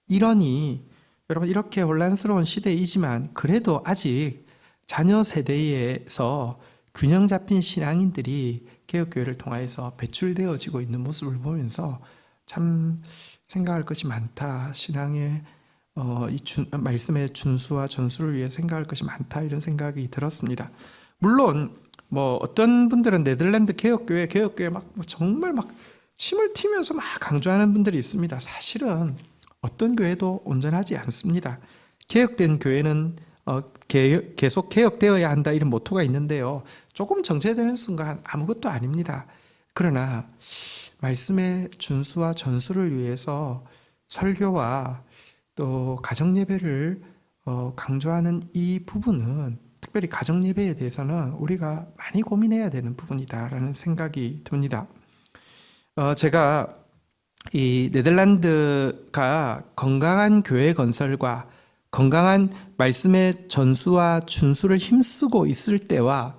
A: 이러니 여러분 이렇게 혼란스러운 시대이지만 그래도 아직 자녀 세대에서 균형 잡힌 신앙인들이 개혁교회를 통해서 배출되어지고 있는 모습을 보면서 참 생각할 것이 많다. 신앙의 말씀의 준수와 전수를 위해 생각할 것이 많다. 이런 생각이 들었습니다. 물론 어떤 분들은 네덜란드 개혁교회 정말 침을 튀면서 강조하는 분들이 있습니다. 사실은 어떤 교회도 온전하지 않습니다. 개혁된 교회는 계속 개혁되어야 한다 이런 모토가 있는데요. 조금 정체되는 순간 아무것도 아닙니다. 그러나 말씀의 준수와 전수를 위해서 설교와 또 가정 예배를 강조하는 이 부분은, 특별히 가정 예배에 대해서는 우리가 많이 고민해야 되는 부분이다라는 생각이 듭니다. 제가 이 네덜란드가 건강한 교회 건설과 건강한 말씀의 전수와 준수를 힘쓰고 있을 때와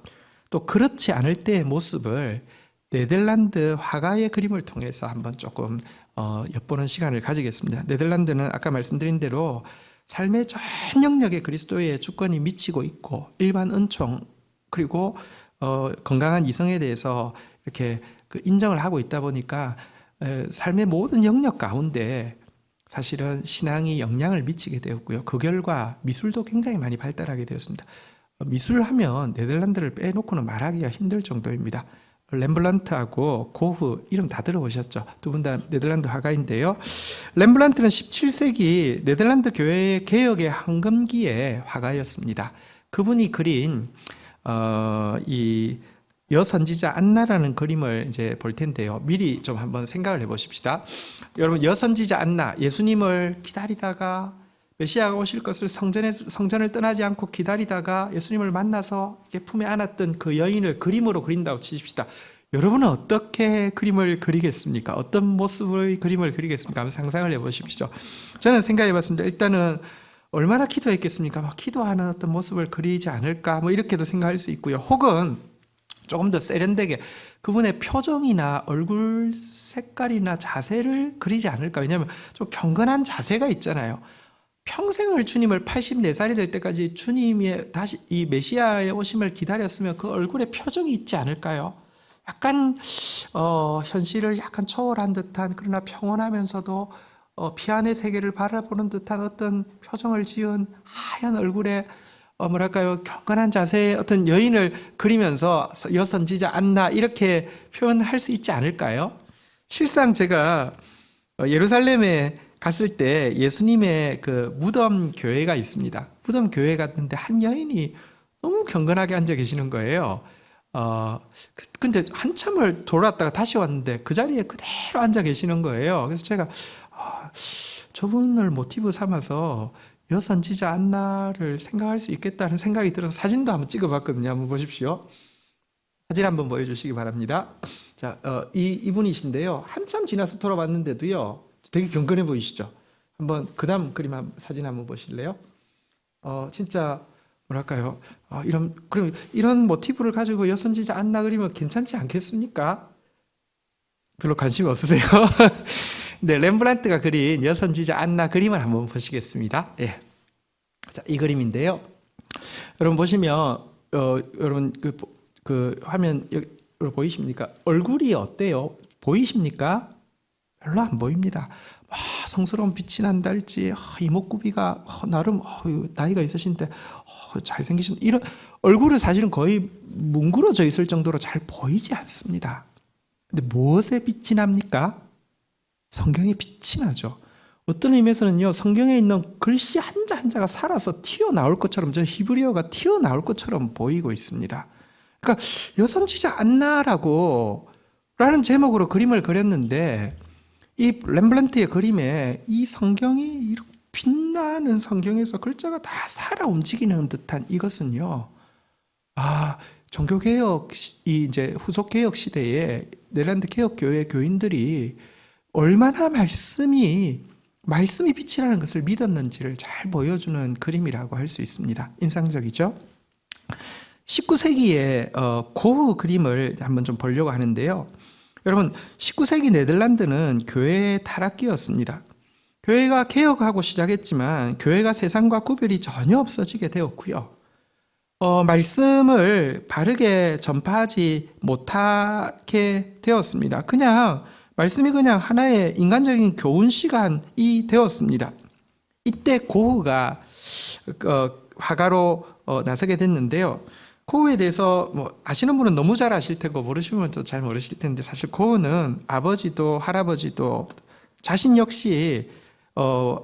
A: 또 그렇지 않을 때의 모습을 네덜란드 화가의 그림을 통해서 한번 조금 엿보는 시간을 가지겠습니다. 네덜란드는 아까 말씀드린 대로 삶의 전 영역에 그리스도의 주권이 미치고 있고 일반 은총 그리고 건강한 이성에 대해서 이렇게 인정을 하고 있다 보니까 삶의 모든 영역 가운데 사실은 신앙이 영향을 미치게 되었고요. 그 결과 미술도 굉장히 많이 발달하게 되었습니다. 미술을 하면 네덜란드를 빼놓고는 말하기가 힘들 정도입니다. 렘블란트하고 고흐 이름 다 들어보셨죠? 두 분 다 네덜란드 화가인데요. 렘블란트는 17세기 네덜란드 교회의 개혁의 황금기의 화가였습니다. 그분이 그린 이 여선지자 안나라는 그림을 이제 볼 텐데요. 미리 좀 한번 생각을 해보십시다. 여러분, 여선지자 안나, 예수님을 기다리다가 메시아가 오실 것을 성전을 떠나지 않고 기다리다가 예수님을 만나서 품에 안았던 그 여인을 그림으로 그린다고 치십시다. 여러분은 어떻게 그림을 그리겠습니까? 어떤 모습의 그림을 그리겠습니까? 한번 상상을 해보십시오. 저는 생각해 봤습니다. 일단은 얼마나 기도했겠습니까? 막 기도하는 어떤 모습을 그리지 않을까? 뭐 이렇게도 생각할 수 있고요. 혹은 조금 더 세련되게 그분의 표정이나 얼굴 색깔이나 자세를 그리지 않을까? 왜냐하면 좀 경건한 자세가 있잖아요. 평생을 주님을 84살이 될 때까지 주님의 다시 이 메시아의 오심을 기다렸으면 그 얼굴에 표정이 있지 않을까요? 약간 현실을 약간 초월한 듯한, 그러나 평온하면서도 피안의 세계를 바라보는 듯한 어떤 표정을 지은 하얀 얼굴에 뭐랄까요, 경건한 자세의 어떤 여인을 그리면서 여선지자 안나 이렇게 표현할 수 있지 않을까요? 실상 제가 예루살렘에 갔을 때 예수님의 그 무덤 교회가 있습니다. 무덤 교회 갔는데 한 여인이 너무 경건하게 앉아 계시는 거예요. 근데 한참을 돌아왔다가 다시 왔는데 그 자리에 그대로 앉아 계시는 거예요. 그래서 제가 저분을 모티브 삼아서 여선지자 안나를 생각할 수 있겠다는 생각이 들어서 사진도 한번 찍어봤거든요. 한번 보십시오. 사진 한번 보여주시기 바랍니다. 자, 이분이신데요. 한참 지나서 돌아봤는데도요, 되게 경건해 보이시죠? 한번 그 다음 그림 사진 한번 보실래요? 진짜 뭐랄까요? 그럼 이런 모티브를 가지고 여선지자 안나 그리면 괜찮지 않겠습니까? 별로 관심 없으세요? 네, 렘브란트가 그린 여선지자 안나 그림을 한번 보시겠습니다. 예. 자, 이 그림인데요. 여러분 보시면 여러분 그 화면 여기 보이십니까? 얼굴이 어때요? 보이십니까? 별로 안 보입니다. 성스러운 빛이 난달지 이목구비가 나름 나이가 있으신데 잘생기신 이런 얼굴은 사실은 거의 뭉그러져 있을 정도로 잘 보이지 않습니다. 근데 무엇에 빛이 납니까? 성경에 빛이 나죠. 어떤 의미에서는요, 성경에 있는 글씨 한자 한자가 살아서 튀어나올 것처럼, 저 히브리어가 튀어나올 것처럼 보이고 있습니다. 그러니까 여선지자 안나라고 라는 제목으로 그림을 그렸는데 이 렘블란트의 그림에 이 성경이 이렇게 빛나는 성경에서 글자가 다 살아 움직이는 듯한 이것은요, 종교개혁, 이제 후속개혁 시대에 네덜란드 개혁교회 교인들이 얼마나 말씀이 빛이라는 것을 믿었는지를 잘 보여주는 그림이라고 할 수 있습니다. 인상적이죠? 19세기의 고흐 그림을 한번 좀 보려고 하는데요. 여러분, 19세기 네덜란드는 교회의 타락기였습니다. 교회가 개혁하고 시작했지만 교회가 세상과 구별이 전혀 없어지게 되었고요. 말씀을 바르게 전파하지 못하게 되었습니다. 말씀이 그냥 하나의 인간적인 교훈 시간이 되었습니다. 이때 고흐가 화가로 나서게 됐는데요. 고흐에 대해서 아시는 분은 너무 잘 아실 테고 모르시는 분은 또 잘 모르실 텐데, 사실 고흐는 아버지도 할아버지도 자신 역시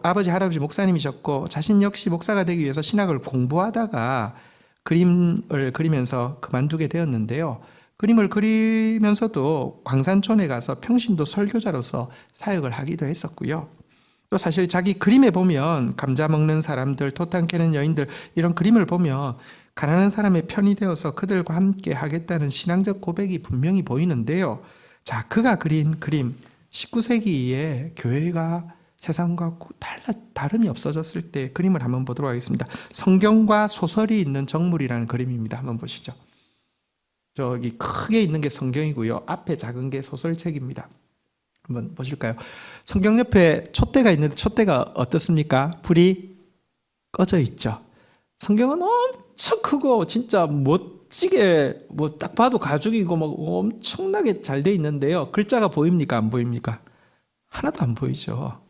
A: 아버지 할아버지 목사님이셨고 자신 역시 목사가 되기 위해서 신학을 공부하다가 그림을 그리면서 그만두게 되었는데요. 그림을 그리면서도 광산촌에 가서 평신도 설교자로서 사역을 하기도 했었고요. 또 사실 자기 그림에 보면 감자 먹는 사람들, 토탕 깨는 여인들 이런 그림을 보면 가난한 사람의 편이 되어서 그들과 함께 하겠다는 신앙적 고백이 분명히 보이는데요. 자, 그가 그린 그림 19세기에 교회가 세상과 다름이 없어졌을 때 그림을 한번 보도록 하겠습니다. 성경과 소설이 있는 정물이라는 그림입니다. 한번 보시죠. 저기 크게 있는 게 성경이고요. 앞에 작은 게 소설책입니다. 한번 보실까요? 성경 옆에 촛대가 있는데 촛대가 어떻습니까? 불이 꺼져 있죠. 성경은 엄청 크고 진짜 멋지게 뭐 딱 봐도 가죽이고 뭐 엄청나게 잘 돼 있는데요. 글자가 보입니까? 안 보입니까? 하나도 안 보이죠.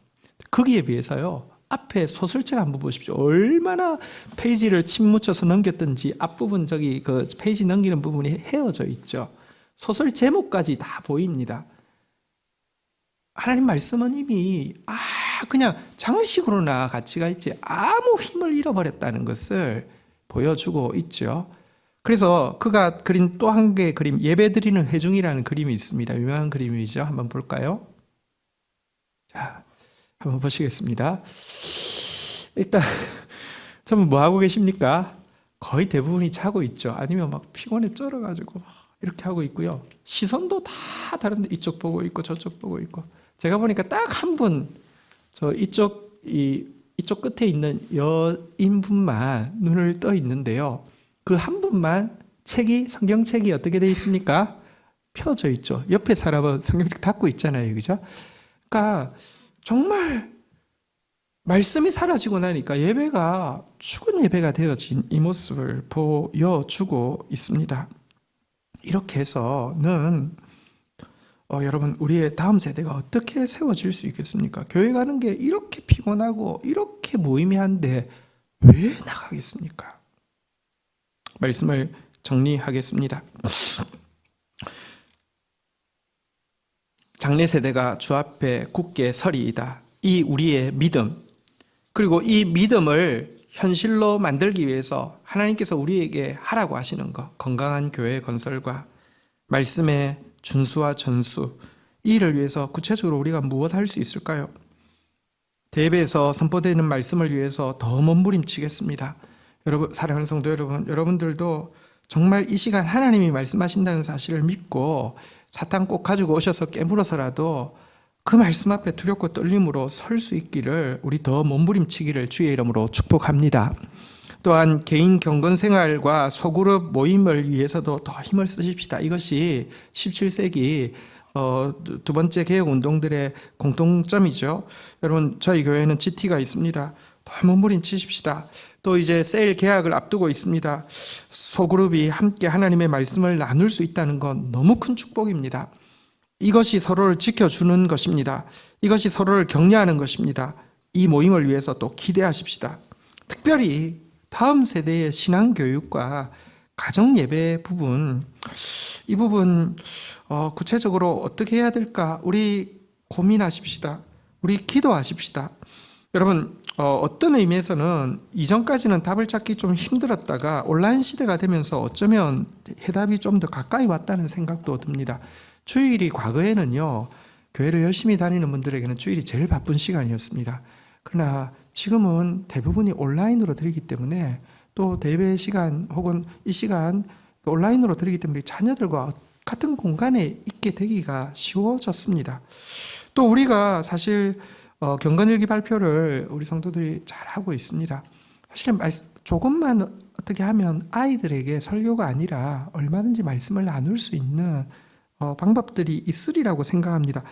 A: 거기에 비해서요. 앞에 소설책 한번 보십시오. 얼마나 페이지를 침 묻혀서 넘겼든지 앞부분 저기 그 페이지 넘기는 부분이 헤어져 있죠. 소설 제목까지 다 보입니다. 하나님 말씀은 이미 그냥 장식으로나 가치가 있지 아무 힘을 잃어버렸다는 것을 보여주고 있죠. 그래서 그가 그린 또 한 개의 그림, 예배드리는 회중이라는 그림이 있습니다. 유명한 그림이죠. 한번 볼까요? 자, 한번 보시겠습니다. 일단 저는 뭐 하고 계십니까? 거의 대부분이 자고 있죠. 아니면 막 피곤에 쩔어가지고 이렇게 하고 있고요. 시선도 다 다른데 이쪽 보고 있고 저쪽 보고 있고. 제가 보니까 딱 한 분, 저 이쪽 끝에 있는 여인분만 눈을 떠 있는데요. 그 한 분만 성경책이 어떻게 되어 있습니까? 펴져 있죠. 옆에 사람은 성경책 닫고 있잖아요. 그죠? 그러니까 정말 말씀이 사라지고 나니까 예배가 죽은 예배가 되어진 이 모습을 보여주고 있습니다. 이렇게 해서는 여러분 우리의 다음 세대가 어떻게 세워질 수 있겠습니까? 교회 가는 게 이렇게 피곤하고 이렇게 무의미한데 왜 나가겠습니까? 말씀을 정리하겠습니다. 장래 세대가 주 앞에 굳게 서리이다. 이 우리의 믿음, 그리고 이 믿음을 현실로 만들기 위해서 하나님께서 우리에게 하라고 하시는 것, 건강한 교회 건설과 말씀의 준수와 전수, 이 일을 위해서 구체적으로 우리가 무엇 할 수 있을까요? 대회에서 선포되는 말씀을 위해서 더 몸부림치겠습니다. 여러분, 사랑하는 성도 여러분, 여러분들도 정말 이 시간 하나님이 말씀하신다는 사실을 믿고 사탄 꼭 가지고 오셔서 깨물어서라도 그 말씀 앞에 두렵고 떨림으로 설 수 있기를, 우리 더 몸부림치기를 주의 이름으로 축복합니다. 또한 개인 경건 생활과 소그룹 모임을 위해서도 더 힘을 쓰십시다. 이것이 17세기 두 번째 개혁 운동들의 공통점이죠. 여러분, 저희 교회는 GT가 있습니다. 더 몸부림치십시다. 또 이제 세일 계약을 앞두고 있습니다. 소그룹이 함께 하나님의 말씀을 나눌 수 있다는 건 너무 큰 축복입니다. 이것이 서로를 지켜주는 것입니다. 이것이 서로를 격려하는 것입니다. 이 모임을 위해서 또 기대하십시다. 특별히 다음 세대의 신앙교육과 가정예배 부분, 이 부분 구체적으로 어떻게 해야 될까? 우리 고민하십시다. 우리 기도하십시다. 여러분, 어떤 의미에서는 이전까지는 답을 찾기 좀 힘들었다가 온라인 시대가 되면서 어쩌면 해답이 좀 더 가까이 왔다는 생각도 듭니다. 주일이 과거에는요, 교회를 열심히 다니는 분들에게는 주일이 제일 바쁜 시간이었습니다. 그러나 지금은 대부분이 온라인으로 드리기 때문에, 또 대회 시간 혹은 이 시간 온라인으로 드리기 때문에 자녀들과 같은 공간에 있게 되기가 쉬워졌습니다. 또 우리가 사실 경건일기 발표를 우리 성도들이 잘 하고 있습니다. 사실 조금만 어떻게 하면 아이들에게 설교가 아니라 얼마든지 말씀을 나눌 수 있는 방법들이 있으리라고 생각합니다.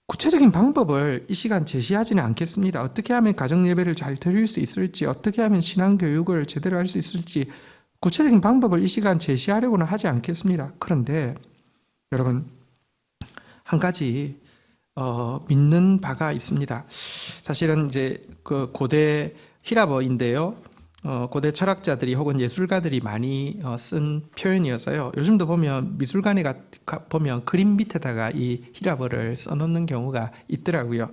A: 구체적인 방법을 이 시간 제시하지는 않겠습니다. 어떻게 하면 가정예배를 잘 드릴 수 있을지, 어떻게 하면 신앙교육을 제대로 할 수 있을지 구체적인 방법을 이 시간 제시하려고는 하지 않겠습니다. 그런데 여러분, 한 가지 믿는 바가 있습니다. 사실은 이제 그 고대 히라버인데요. 고대 철학자들이 혹은 예술가들이 많이 쓴 표현이어서요. 요즘도 보면 미술관에 보면 그림 밑에다가 이 히라버를 써놓는 경우가 있더라고요.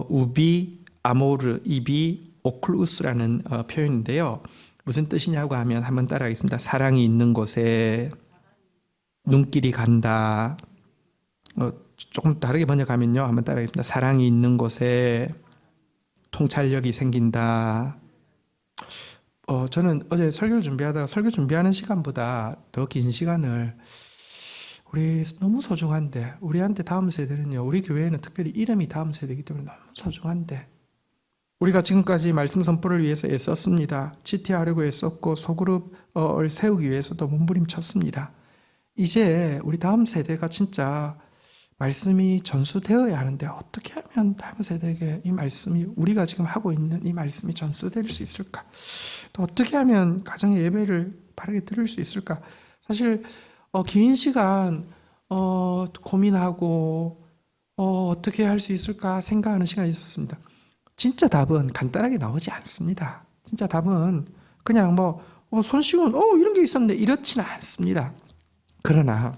A: 우비, 아모르, 이비, 오클루스라는 표현인데요. 무슨 뜻이냐고 하면 한번 따라하겠습니다. 사랑이 있는 곳에 눈길이 간다. 조금 다르게 번역하면요. 한번 따라하겠습니다. 사랑이 있는 곳에 통찰력이 생긴다. 저는 어제 설교를 준비하다가 설교 준비하는 시간보다 더 긴 시간을 우리 너무 소중한데, 우리한테 다음 세대는요, 우리 교회에는 특별히 이름이 다음 세대이기 때문에 너무 소중한데, 우리가 지금까지 말씀 선포를 위해서 애썼습니다. GT하려고 애썼고 소그룹을 세우기 위해서도 몸부림쳤습니다. 이제 우리 다음 세대가 진짜 말씀이 전수되어야 하는데, 어떻게 하면 다음 세대에게 이 말씀이, 우리가 지금 하고 있는 이 말씀이 전수될 수 있을까? 또 어떻게 하면 가정의 예배를 바르게 드릴 수 있을까? 사실 긴 시간 고민하고 어떻게 할 수 있을까 생각하는 시간이 있었습니다. 진짜 답은 간단하게 나오지 않습니다. 진짜 답은 그냥 손쉬운 이런 게 있었는데 이렇지는 않습니다. 그러나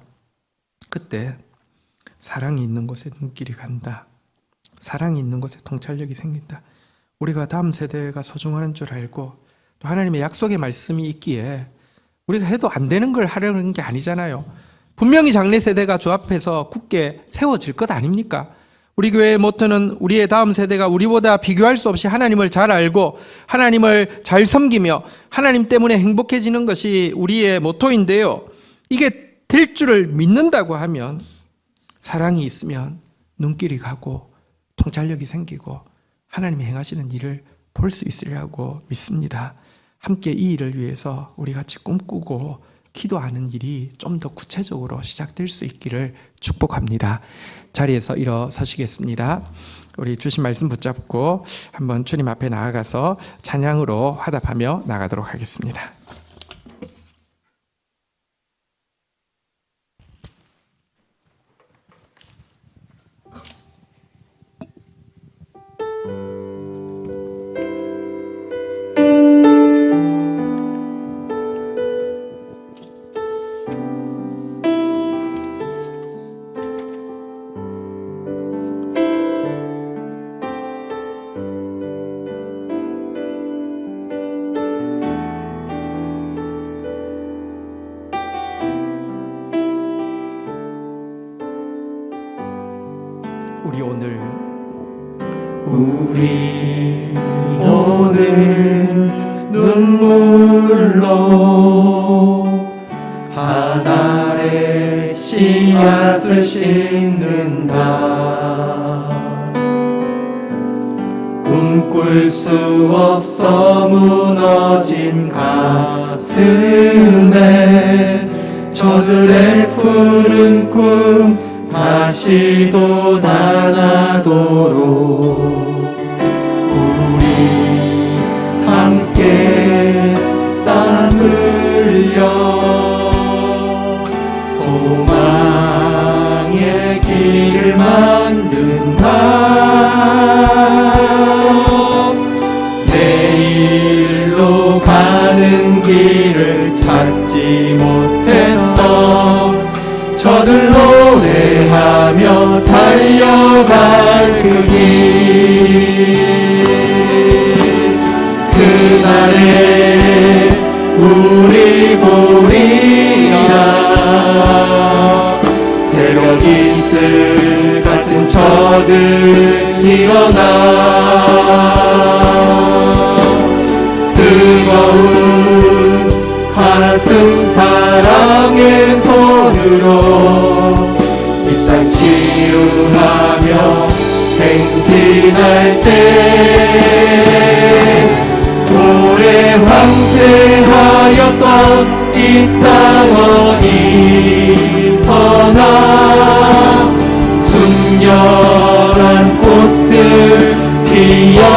A: 그때 사랑이 있는 곳에 눈길이 간다. 사랑이 있는 곳에 통찰력이 생긴다. 우리가 다음 세대가 소중한 줄 알고 또 하나님의 약속의 말씀이 있기에 우리가 해도 안 되는 걸 하려는 게 아니잖아요. 분명히 장래 세대가 주 앞에서 굳게 세워질 것 아닙니까? 우리 교회의 모토는 우리의 다음 세대가 우리보다 비교할 수 없이 하나님을 잘 알고 하나님을 잘 섬기며 하나님 때문에 행복해지는 것이 우리의 모토인데요. 이게 될 줄을 믿는다고 하면 사랑이 있으면 눈길이 가고 통찰력이 생기고 하나님이 행하시는 일을 볼 수 있으리라고 믿습니다. 함께 이 일을 위해서 우리 같이 꿈꾸고 기도하는 일이 좀 더 구체적으로 시작될 수 있기를 축복합니다. 자리에서 일어서시겠습니다. 우리 주신 말씀 붙잡고 한번 주님 앞에 나아가서 찬양으로 화답하며 나가도록 하겠습니다.
C: 우리 오늘 눈물로 하늘의 씨앗을 심는다. 꿈꿀 수 없어 무너진 가슴에 저들의 푸른 꿈 다시 돋아나도록 우리 함께 땀 흘려 소망의 길을 만든다. 내일로 가는 길을 찾지 못했던 저들 노래하며 달려갈 그 길, 그날에 우리 보리라. 새벽 이슬 같은 저들 일어나 뜨거운 가슴 사랑의 손으로 이 땅 치유하며 행진할 때 오래 황폐하였던 이 땅 어디서나 순결한 꽃들 피어나고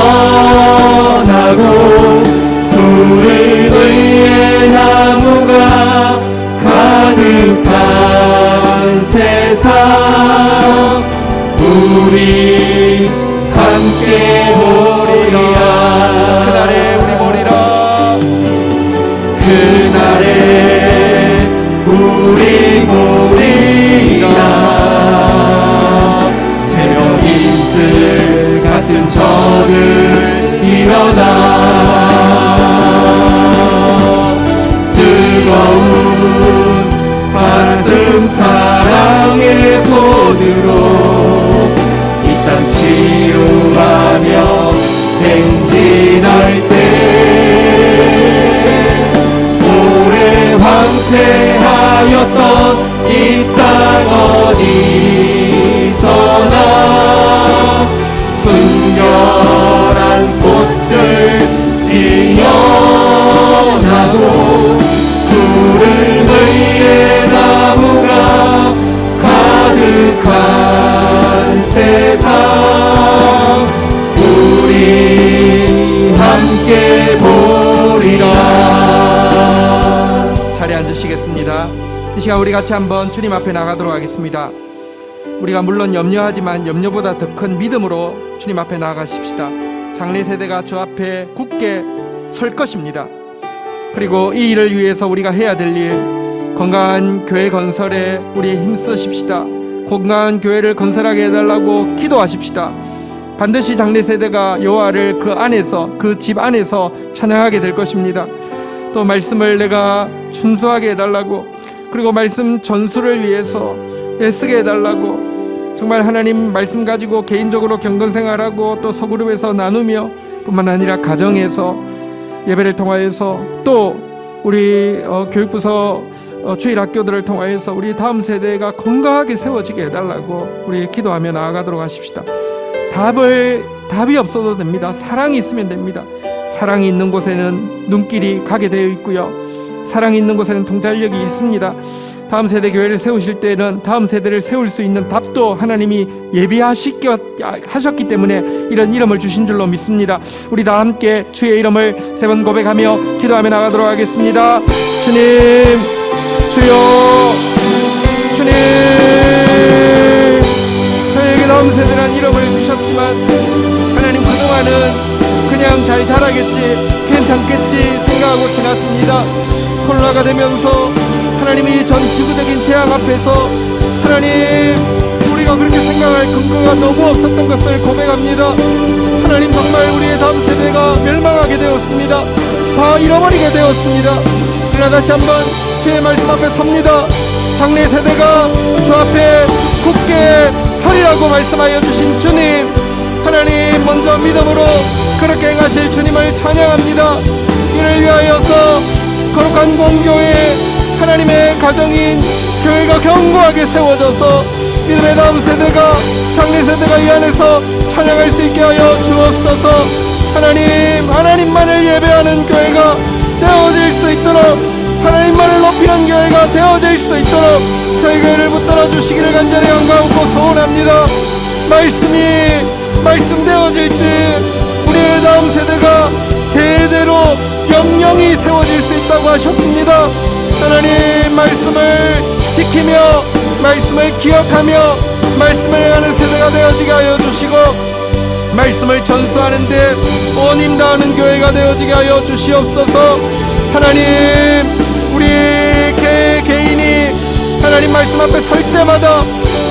C: 푸른 의의 나무가 가득한 세상 우리 함께 보리라.
A: 그날에 우리 보리라.
C: 그날에 우리 보리라. 새벽 이슬 같은 저들 일어나 뜨거운 가슴 순결한 꽃들 피어나고 푸른 의의 나무가 가득한 세상 우리 함께 보리라.
A: 자리에 앉으시겠습니다. 이 시간 우리 같이 한번 주님 앞에 나가도록 하겠습니다. 우리가 물론 염려하지만 염려보다 더 큰 믿음으로 주님 앞에 나아가십시다. 장래 세대가 주 앞에 굳게 설 것입니다. 그리고 이 일을 위해서 우리가 해야 될 일, 건강한 교회 건설에 우리 힘쓰십시다. 건강한 교회를 건설하게 해달라고 기도하십시다. 반드시 장래 세대가 여호와를 그 안에서, 그 집 안에서 찬양하게 될 것입니다. 또 말씀을 내가 준수하게 해달라고, 그리고 말씀 전수를 위해서 애쓰게 해달라고, 정말 하나님 말씀 가지고 개인적으로 경건생활하고 또 소그룹에서 나누며 뿐만 아니라 가정에서 예배를 통하여서 또 우리 교육부서 주일학교들을 통하여서 우리 다음 세대가 건강하게 세워지게 해달라고 우리 기도하며 나아가도록 하십시다. 답이 없어도 됩니다. 사랑이 있으면 됩니다. 사랑이 있는 곳에는 눈길이 가게 되어 있고요, 사랑이 있는 곳에는 통찰력이 있습니다. 다음 세대 교회를 세우실 때는 다음 세대를 세울 수 있는 답도 하나님이 예비하셨기 때문에 이런 이름을 주신 줄로 믿습니다. 우리 다 함께 주의 이름을 3번 고백하며 기도하며 나가도록 하겠습니다. 주님, 주여, 주님, 저에게 다음 세대란 이름을 주셨지만 하나님, 그동안은 그냥 잘 자라겠지, 괜찮겠지 생각하고 지났습니다. 코로나가 되면서 하나님이 전 지구적인 재앙 앞에서 하나님, 우리가 그렇게 생각할 근거가 너무 없었던 것을 고백합니다. 하나님, 정말 우리의 다음 세대가 멸망하게 되었습니다. 다 잃어버리게 되었습니다. 그러나 다시 한번 주의 말씀 앞에 섭니다. 장래 세대가 주 앞에 굳게 서리라고 말씀하여 주신 주님, 하나님, 먼저 믿음으로 그렇게 행하실 주님을 찬양합니다. 이를 위하여서 거룩한 공교회 하나님의 가정인 교회가 견고하게 세워져서 믿음의 다음 세대가, 장래 세대가 이 안에서 찬양할 수 있게 하여 주옵소서. 하나님, 하나님만을 예배하는 교회가 되어질 수 있도록, 하나님만을 높이는 교회가 되어질 수 있도록 저희 교회를 붙들어 주시기를 간절히 간구하고 소원합니다. 말씀되어질 때 우리의 다음 세대가 대대로 영영이 세워질 수 있다고 하셨습니다. 하나님, 말씀을 지키며 말씀을 기억하며 말씀을 행하는 세대가 되어지게 하여 주시고, 말씀을 전수하는데 온힘 다하는 교회가 되어지게 하여 주시옵소서. 하나님, 우리 개인이 하나님 말씀 앞에 설 때마다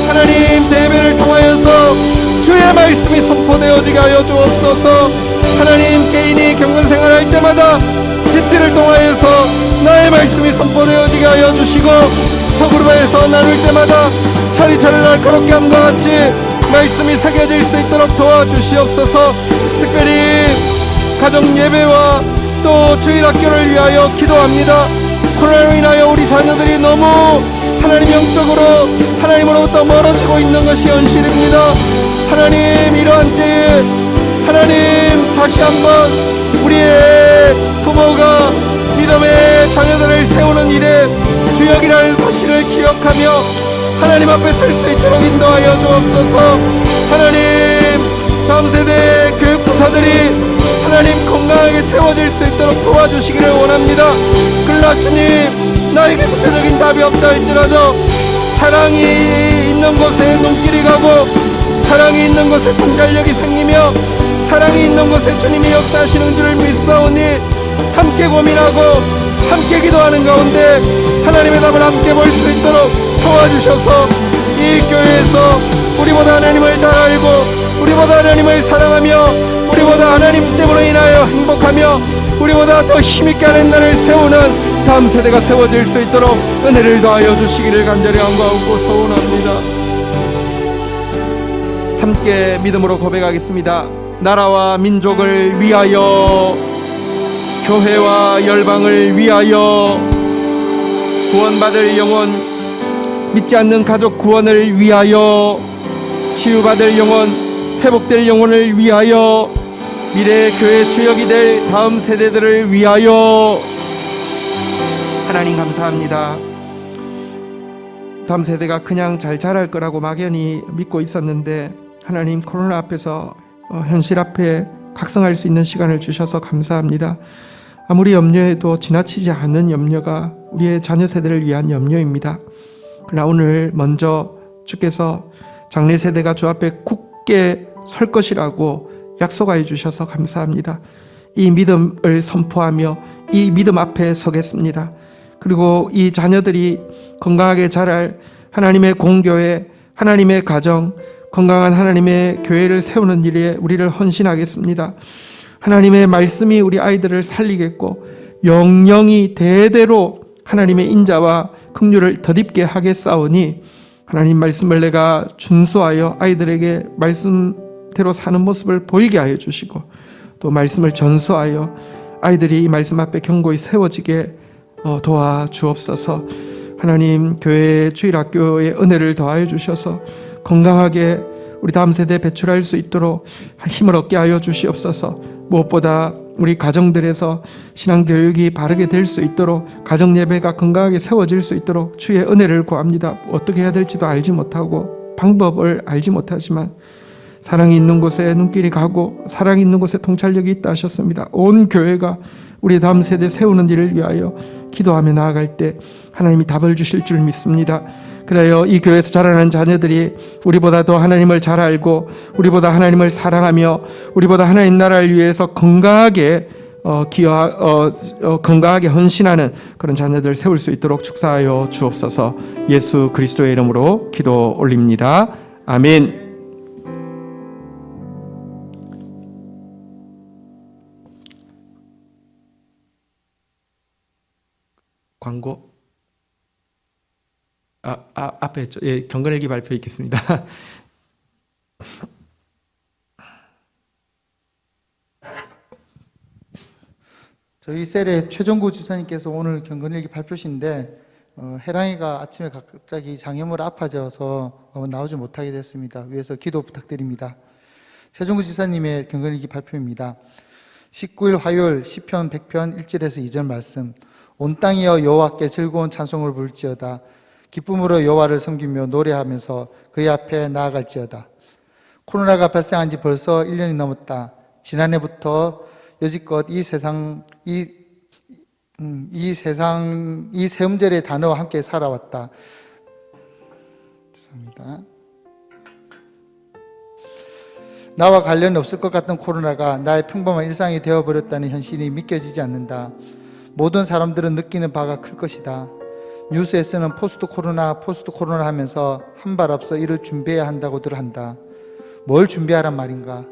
A: 하나님 대회를 통하여서 주의 말씀이 선포되어지게 하여 주옵소서. 하나님, 개인이 경건생활할 때마다 집들을 통하여서 나의 말씀이 선포되어지게 하여 주시고, 소그룹에서 나눌 때마다 차리차리 날카롭게 함과 같이 말씀이 새겨질 수 있도록 도와주시옵소서. 특별히 가정 예배와 또 주일학교를 위하여 기도합니다. 코로나로 인하여 우리 자녀들이 너무 하나님 영적으로 하나님으로부터 멀어지고 있는 것이 현실입니다. 하나님, 이러한 때에 하나님, 다시 한번 우리의 부모가 믿음의 자녀들을 세우는 일에 주역이라는 사실을 기억하며 하나님 앞에 설 수 있도록 인도하여 주옵소서. 하나님, 다음 세대 교육부사들이 하나님 건강하게 세워질 수 있도록 도와주시기를 원합니다. 그러나 주님, 나에게 구체적인 답이 없다 할지라도 사랑이 있는 곳에 눈길이 가고, 사랑이 있는 곳에 통찰력이 생기며, 사랑이 있는 곳에 주님이 역사하시는 줄을 믿사오니 함께 고민하고 함께 기도하는 가운데 하나님의 답을 함께 볼 수 있도록 도와주셔서 이 교회에서 우리보다 하나님을 잘 알고 우리보다 하나님을 사랑하며 우리보다 하나님 때문에 인하여 행복하며 우리보다 더 힘있게 하는 날을 세우는 다음 세대가 세워질 수 있도록 은혜를 더하여 주시기를 간절히 간구하고 소원합니다. 함께 믿음으로 고백하겠습니다. 나라와 민족을 위하여, 교회와 열방을 위하여, 구원받을 영혼, 믿지 않는 가족 구원을 위하여, 치유받을 영혼, 회복될 영혼을 위하여, 미래 교회 주역이 될 다음 세대들을 위하여 하나님 감사합니다. 다음 세대가 그냥 잘 자랄 거라고 막연히 믿고 있었는데 하나님 코로나 앞에서 현실 앞에 각성할 수 있는 시간을 주셔서 감사합니다. 아무리 염려해도 지나치지 않은 염려가 우리의 자녀 세대를 위한 염려입니다. 그러나 오늘 먼저 주께서 장래 세대가 주 앞에 굳게 설 것이라고 약속하여 주셔서 감사합니다. 이 믿음을 선포하며 이 믿음 앞에 서겠습니다. 그리고 이 자녀들이 건강하게 자랄 하나님의 공교회, 하나님의 가정, 건강한 하나님의 교회를 세우는 일에 우리를 헌신하겠습니다. 하나님의 말씀이 우리 아이들을 살리겠고 영영이 대대로 하나님의 인자와 긍휼을 덧입게 하겠사오니 하나님 말씀을 내가 준수하여 아이들에게 말씀대로 사는 모습을 보이게 하여 주시고 또 말씀을 전수하여 아이들이 이 말씀 앞에 견고히 세워지게 도와주옵소서. 하나님 교회 주일학교의 은혜를 더하여 주셔서 건강하게 우리 다음 세대에 배출할 수 있도록 힘을 얻게 하여 주시옵소서. 무엇보다 우리 가정들에서 신앙교육이 바르게 될 수 있도록 가정예배가 건강하게 세워질 수 있도록 주의 은혜를 구합니다. 어떻게 해야 될지도 알지 못하고 방법을 알지 못하지만 사랑이 있는 곳에 눈길이 가고 사랑이 있는 곳에 통찰력이 있다 하셨습니다. 온 교회가 우리 다음 세대 세우는 일을 위하여 기도하며 나아갈 때 하나님이 답을 주실 줄 믿습니다. 그래요, 이 교회에서 자라는 자녀들이 우리보다 더 하나님을 잘 알고 우리보다 하나님을 사랑하며 우리보다 하나님 나라를 위해서 건강하게 건강하게 헌신하는 그런 자녀들 세울 수 있도록 축사하여 주옵소서. 예수 그리스도의 이름으로 기도 올립니다. 아멘. 광고 앞에 경건일기 발표 있겠습니다.
E: 저희 셀의 최종구 지사님께서 오늘 경건일기 발표신데 혜랑이가 아침에 갑자기 장염으로 아파져서 나오지 못하게 됐습니다. 위에서 기도 부탁드립니다. 최종구 지사님의 경건일기 발표입니다. 19일 화요일 시편 100편 1절에서 2절 말씀. 온 땅이여 여호와께 즐거운 찬송을 부를지어다. 기쁨으로 여호와를 섬기며 노래하면서 그의 앞에 나아갈지어다. 코로나가 발생한 지 벌써 1년이 넘었다. 지난해부터 여지껏 이 세음절의 단어와 함께 살아왔다. 죄송합니다. 나와 관련이 없을 것 같던 코로나가 나의 평범한 일상이 되어버렸다는 현실이 믿겨지지 않는다. 모든 사람들은 느끼는 바가 클 것이다. 뉴스에서는 포스트 코로나 하면서 한 발 앞서 이를 준비해야 한다고들 한다. 뭘 준비하란 말인가?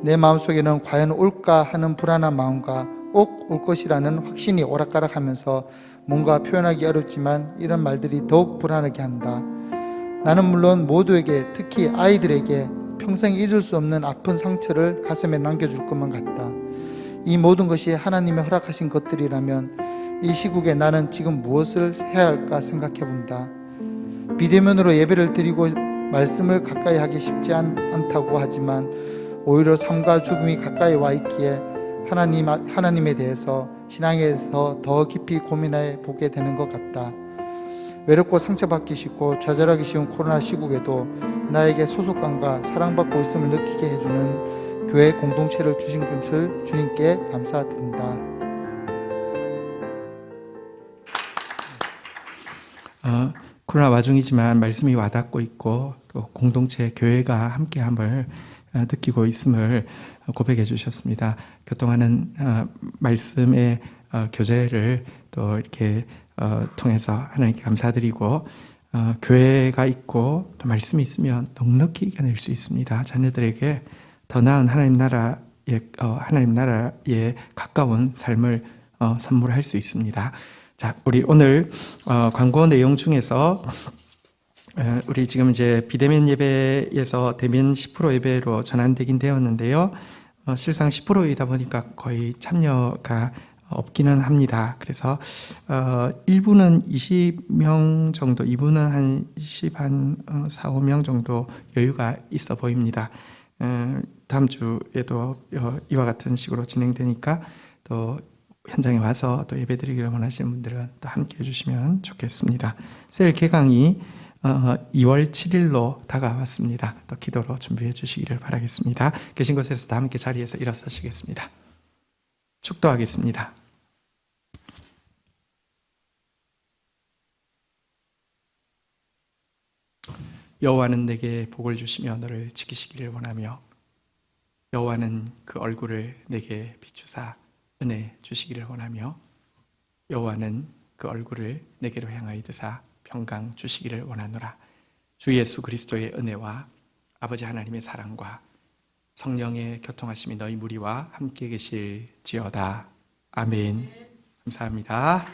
E: 내 마음속에는 과연 올까 하는 불안한 마음과 꼭 올 것이라는 확신이 오락가락하면서 뭔가 표현하기 어렵지만 이런 말들이 더욱 불안하게 한다. 나는 물론 모두에게, 특히 아이들에게 평생 잊을 수 없는 아픈 상처를 가슴에 남겨줄 것만 같다. 이 모든 것이 하나님의 허락하신 것들이라면 이 시국에 나는 지금 무엇을 해야 할까 생각해 본다. 비대면으로 예배를 드리고 말씀을 가까이 하기 쉽지 않다고 하지만 오히려 삶과 죽음이 가까이 와 있기에 하나님에 대해서 신앙에서 더 깊이 고민해 보게 되는 것 같다. 외롭고 상처받기 쉽고 좌절하기 쉬운 코로나 시국에도 나에게 소속감과 사랑받고 있음을 느끼게 해주는 교회 공동체를 주신 것을 주님께 감사드립니다.
A: 코로나 와중이지만 말씀이 와닿고 있고 또 공동체 교회가 함께함을 느끼고 있음을 고백해 주셨습니다. 교통하는 말씀의 교제를 또 이렇게 통해서 하나님께 감사드리고 교회가 있고 또 말씀이 있으면 넉넉히 이겨낼 수 있습니다. 자녀들에게 더 나은 하나님 나라에 가까운 삶을 선물할 수 있습니다. 자, 우리 오늘 광고 내용 중에서 우리 지금 이제 비대면 예배에서 대면 10% 예배로 전환되긴 되었는데요. 실상 10%이다 보니까 거의 참여가 없기는 합니다. 그래서 1부는 20명 정도, 2부는 한 4, 5명 정도 여유가 있어 보입니다. 다음 주에도 이와 같은 식으로 진행되니까 또 현장에 와서 또 예배드리기를 원하시는 분들은 또 함께 해주시면 좋겠습니다. 셀 개강이 2월 7일로 다가왔습니다. 또 기도로 준비해 주시기를 바라겠습니다. 계신 곳에서 다 함께 자리에서 일어서시겠습니다. 축도하겠습니다. 여호와는 내게 복을 주시며 너를 지키시기를 원하며 여호와는 그 얼굴을 내게 비추사 은혜 주시기를 원하며 여호와는 그 얼굴을 내게로 향하여 드사 평강 주시기를 원하노라. 주 예수 그리스도의 은혜와 아버지 하나님의 사랑과 성령의 교통하심이 너희 무리와 함께 계실지어다. 아멘. 감사합니다.